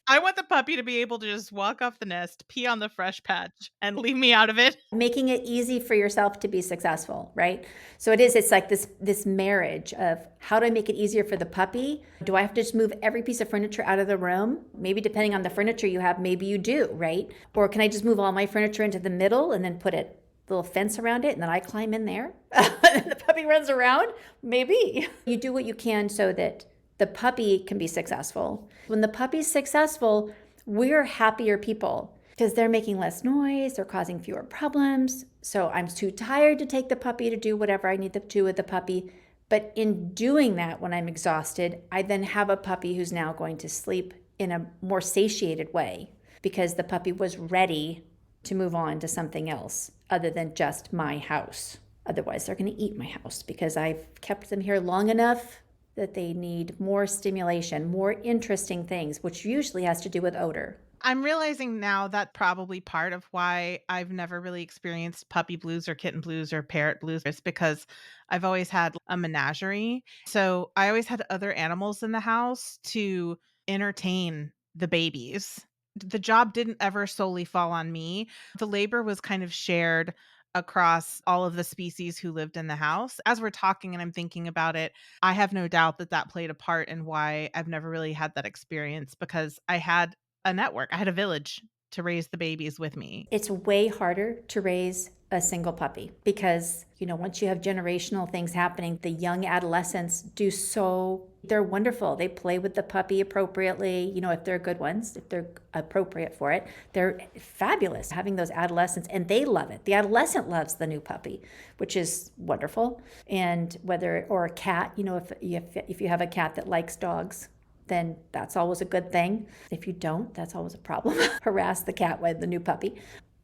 I want the puppy to be able to just walk off the nest, pee on the fresh patch, and leave me out of it. Making it easy for yourself to be successful, right? So it's like this marriage of how do I make it easier for the puppy? Do I have to just move every piece of furniture out of the room? Maybe depending on the furniture you have, maybe you do, right? Or can I just move all my furniture into the middle and then put a little fence around it and then I climb in there? And the puppy runs around? Maybe. You do what you can so that the puppy can be successful. When the puppy's successful, we're happier people because they're making less noise, they're causing fewer problems. So I'm too tired to take the puppy to do whatever I need to do with the puppy. But in doing that, when I'm exhausted, I then have a puppy who's now going to sleep in a more satiated way because the puppy was ready to move on to something else other than just my house. Otherwise, they're going to eat my house because I've kept them here long enough that they need more stimulation, more interesting things, which usually has to do with odor. I'm realizing now that probably part of why I've never really experienced puppy blues or kitten blues or parrot blues is because I've always had a menagerie. So I always had other animals in the house to entertain the babies. The job didn't ever solely fall on me. The labor was kind of shared across all of the species who lived in the house. As we're talking and I'm thinking about it, I have no doubt that that played a part in why I've never really had that experience because I had a network. I had a village to raise the babies with me. It's way harder to raise a single puppy because, once you have generational things happening, the young adolescents they're wonderful. They play with the puppy appropriately, if they're good ones, if they're appropriate for it. They're fabulous having those adolescents and they love it. The adolescent loves the new puppy, which is wonderful. And or a cat, if you have a cat that likes dogs, then that's always a good thing. If you don't, that's always a problem. Harass the cat with the new puppy.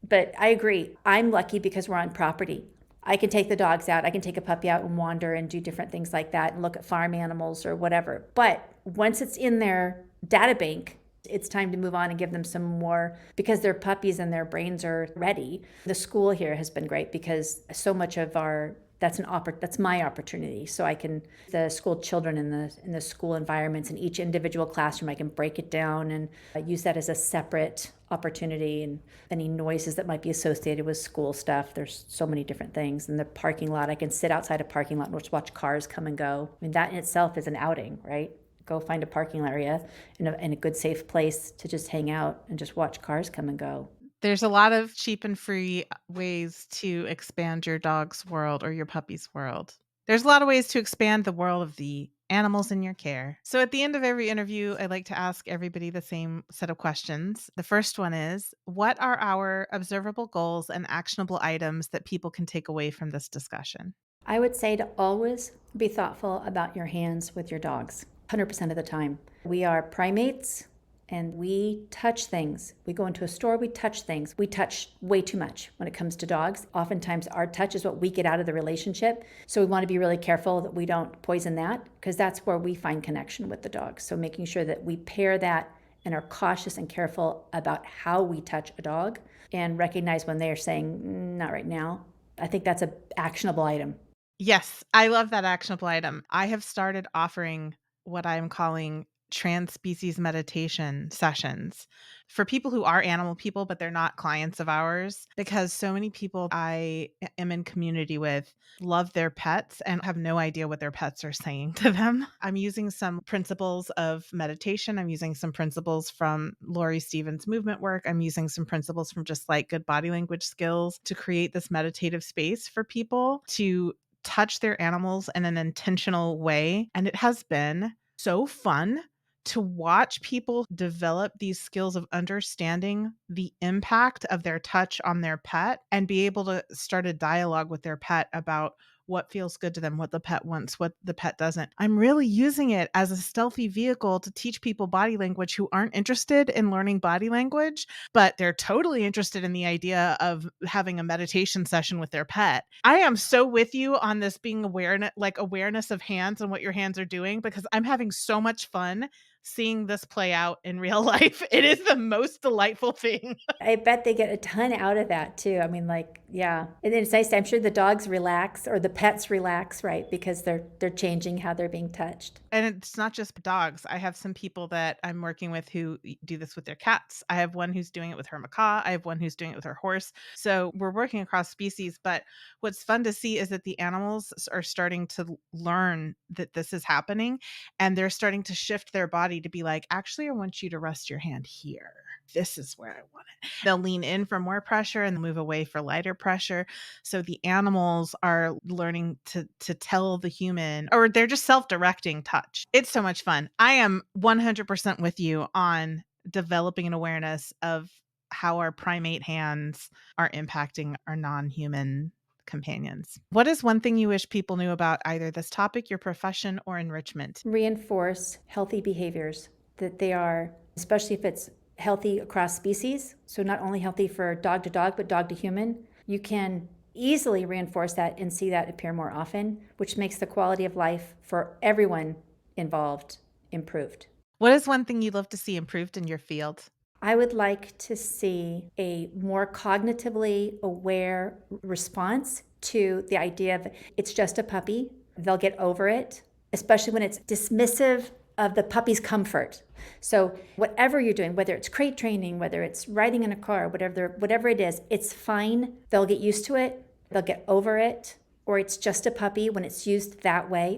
But I agree. I'm lucky because we're on property. I can take the dogs out. I can take a puppy out and wander and do different things like that and look at farm animals or whatever. But once it's in their data bank, It's time to move on and give them some more, because they're puppies and their brains are ready. The school here has been great because so much of our that's my opportunity. So I can the school children in the school environments in each individual classroom, I can break it down and use that as a separate opportunity. And any noises that might be associated with school stuff, there's so many different things. In the parking lot, I can sit outside a parking lot and just watch cars come and go. I mean, that in itself is an outing, right? Go find a parking area in a good, safe place to just hang out and just watch cars come and go. There's a lot of cheap and free ways to expand your dog's world or your puppy's world. There's a lot of ways to expand the world of the animals in your care. So at the end of every interview, I like to ask everybody the same set of questions. The first one is, what are our observable goals and actionable items that people can take away from this discussion? I would say to always be thoughtful about your hands with your dogs, 100% of the time. We are primates and we touch things. We go into a store, we touch things. We touch way too much when it comes to dogs. Oftentimes, our touch is what we get out of the relationship. So we want to be really careful that we don't poison that, because that's where we find connection with the dog. So making sure that we pair that and are cautious and careful about how we touch a dog and recognize when they're saying, not right now. I think that's an actionable item. Yes, I love that actionable item. I have started offering what I'm calling trans-species meditation sessions for people who are animal people, but they're not clients of ours, because so many people I am in community with love their pets and have no idea what their pets are saying to them. I'm using some principles of meditation. I'm using some principles from Laurie Stevens' movement work. I'm using some principles from just like good body language skills to create this meditative space for people to touch their animals in an intentional way. And it has been so fun to watch people develop these skills of understanding the impact of their touch on their pet and be able to start a dialogue with their pet about what feels good to them, what the pet wants, what the pet doesn't. I'm really using it as a stealthy vehicle to teach people body language who aren't interested in learning body language, but they're totally interested in the idea of having a meditation session with their pet. I am so with you on this being awareness of hands and what your hands are doing, because I'm having so much fun seeing this play out in real life. It is the most delightful thing. I bet they get a ton out of that too. I mean, like, yeah. And then it's nice. I'm sure the dogs relax or the pets relax, right? Because they're changing how they're being touched. And it's not just dogs. I have some people that I'm working with who do this with their cats. I have one who's doing it with her macaw. I have one who's doing it with her horse. So we're working across species. But what's fun to see is that the animals are starting to learn that this is happening, and they're starting to shift their body to be like, actually, I want you to rest your hand here. This is where I want it. They'll lean in for more pressure and move away for lighter pressure. So the animals are learning to tell the human, or they're just self-directing touch. It's so much fun. I am 100% with you on developing an awareness of how our primate hands are impacting our non-human companions. What is one thing you wish people knew about either this topic, your profession, or enrichment? Reinforce healthy behaviors, that they are, especially if it's healthy across species. So not only healthy for dog to dog, but dog to human. You can easily reinforce that and see that appear more often, which makes the quality of life for everyone involved improved. What is one thing you'd love to see improved in your field? I would like to see a more cognitively aware response to the idea of it's just a puppy. They'll get over it, especially when it's dismissive of the puppy's comfort. So whatever you're doing, whether it's crate training, whether it's riding in a car, whatever it is, it's fine. They'll get used to it. They'll get over it. Or it's just a puppy when it's used that way.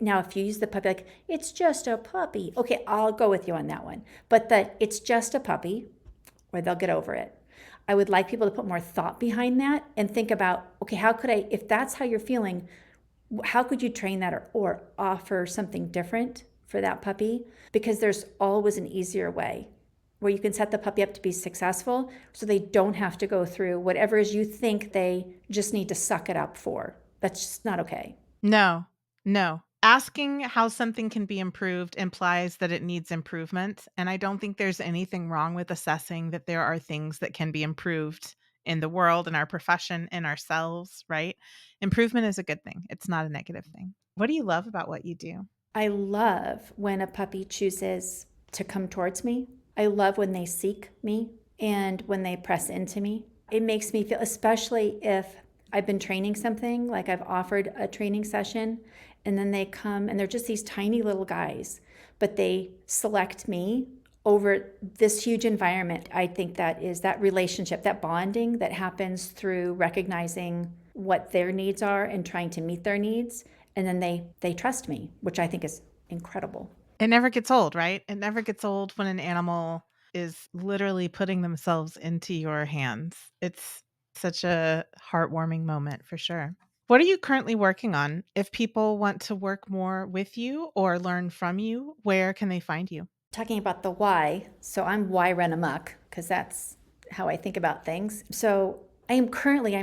Now, if you use the puppy like, it's just a puppy. Okay, I'll go with you on that one. But it's just a puppy, or they'll get over it. I would like people to put more thought behind that and think about, okay, how could I, if that's how you're feeling, how could you train that or offer something different for that puppy? Because there's always an easier way where you can set the puppy up to be successful so they don't have to go through whatever it is you think they just need to suck it up for. That's just not okay. No. Asking how something can be improved implies that it needs improvement. And I don't think there's anything wrong with assessing that there are things that can be improved in the world, in our profession, in ourselves, right? Improvement is a good thing. It's not a negative thing. What do you love about what you do? I love when a puppy chooses to come towards me. I love when they seek me and when they press into me. It makes me feel, especially if I've been training something, like I've offered a training session, and then they come and they're just these tiny little guys, but they select me over this huge environment. I think that is that relationship, that bonding that happens through recognizing what their needs are and trying to meet their needs. And then they trust me, which I think is incredible. It never gets old, right? It never gets old when an animal is literally putting themselves into your hands. It's such a heartwarming moment for sure. What are you currently working on? If people want to work more with you or learn from you, where can they find you? Talking about the why, so I'm why run amok because that's how I think about things. So I'm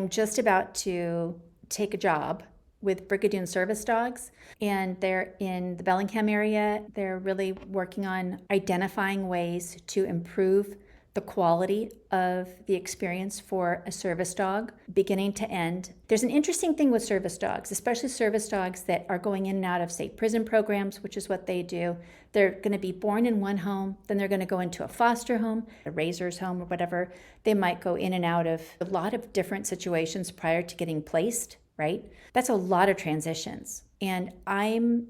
just about to take a job with Brigadoon Service Dogs, and they're in the Bellingham area. They're really working on identifying ways to improve the quality of the experience for a service dog, beginning to end. There's an interesting thing with service dogs, especially service dogs that are going in and out of state prison programs, which is what they do. They're going to be born in one home, then they're going to go into a foster home, a raiser's home, or whatever. They might go in and out of a lot of different situations prior to getting placed, right? That's a lot of transitions. And I'm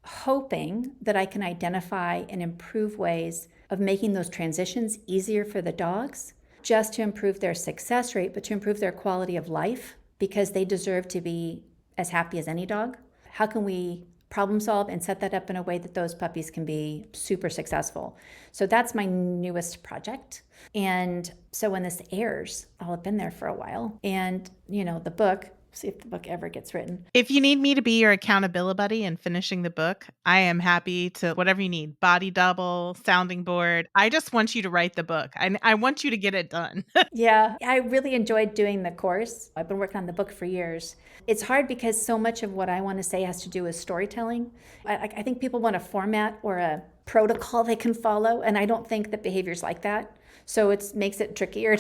hoping that I can identify and improve ways of making those transitions easier for the dogs, just to improve their success rate, but to improve their quality of life, because they deserve to be as happy as any dog. How can we problem solve and set that up in a way that those puppies can be super successful? So that's my newest project. And so when this airs, I'll have been there for a while. And, the book, see if the book ever gets written. If you need me to be your accountability buddy in finishing the book, I am happy to whatever you need. Body double, sounding board. I just want you to write the book. I want you to get it done. Yeah, I really enjoyed doing the course. I've been working on the book for years. It's hard because so much of what I want to say has to do with storytelling. I think people want a format or a protocol they can follow, and I don't think that behavior's like that. So it makes it trickier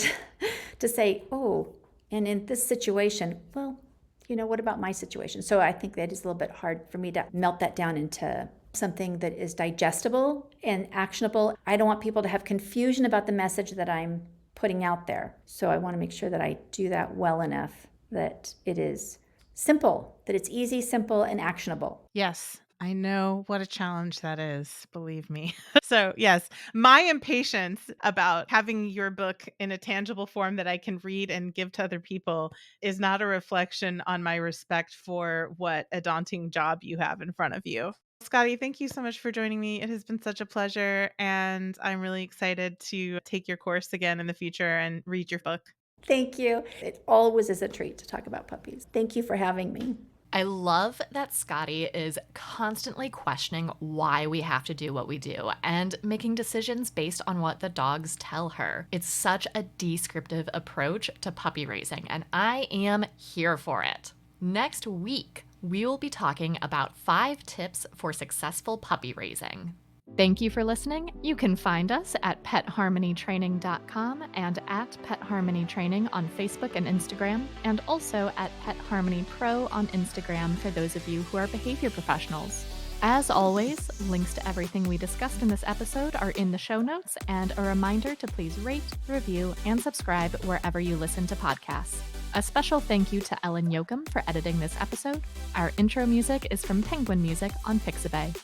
to say, oh, and in this situation, well, what about my situation? So I think that is a little bit hard for me to melt that down into something that is digestible and actionable. I don't want people to have confusion about the message that I'm putting out there. So I want to make sure that I do that well enough that it is simple, that it's easy, simple, and actionable. Yes, I know what a challenge that is, believe me. So, yes, my impatience about having your book in a tangible form that I can read and give to other people is not a reflection on my respect for what a daunting job you have in front of you. Scotti, thank you so much for joining me. It has been such a pleasure, and I'm really excited to take your course again in the future and read your book. Thank you. It always is a treat to talk about puppies. Thank you for having me. I love that Scotti is constantly questioning why we have to do what we do and making decisions based on what the dogs tell her. It's such a descriptive approach to puppy raising, and I am here for it. Next week, we will be talking about 5 tips for successful puppy raising. Thank you for listening. You can find us at petharmonytraining.com and at Pet Harmony Training on Facebook and Instagram, and also at Pet Harmony Pro on Instagram for those of you who are behavior professionals. As always, links to everything we discussed in this episode are in the show notes, and a reminder to please rate, review, and subscribe wherever you listen to podcasts. A special thank you to Ellen Yoakum for editing this episode. Our intro music is from Penguin Music on Pixabay.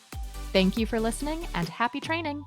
Thank you for listening and happy training!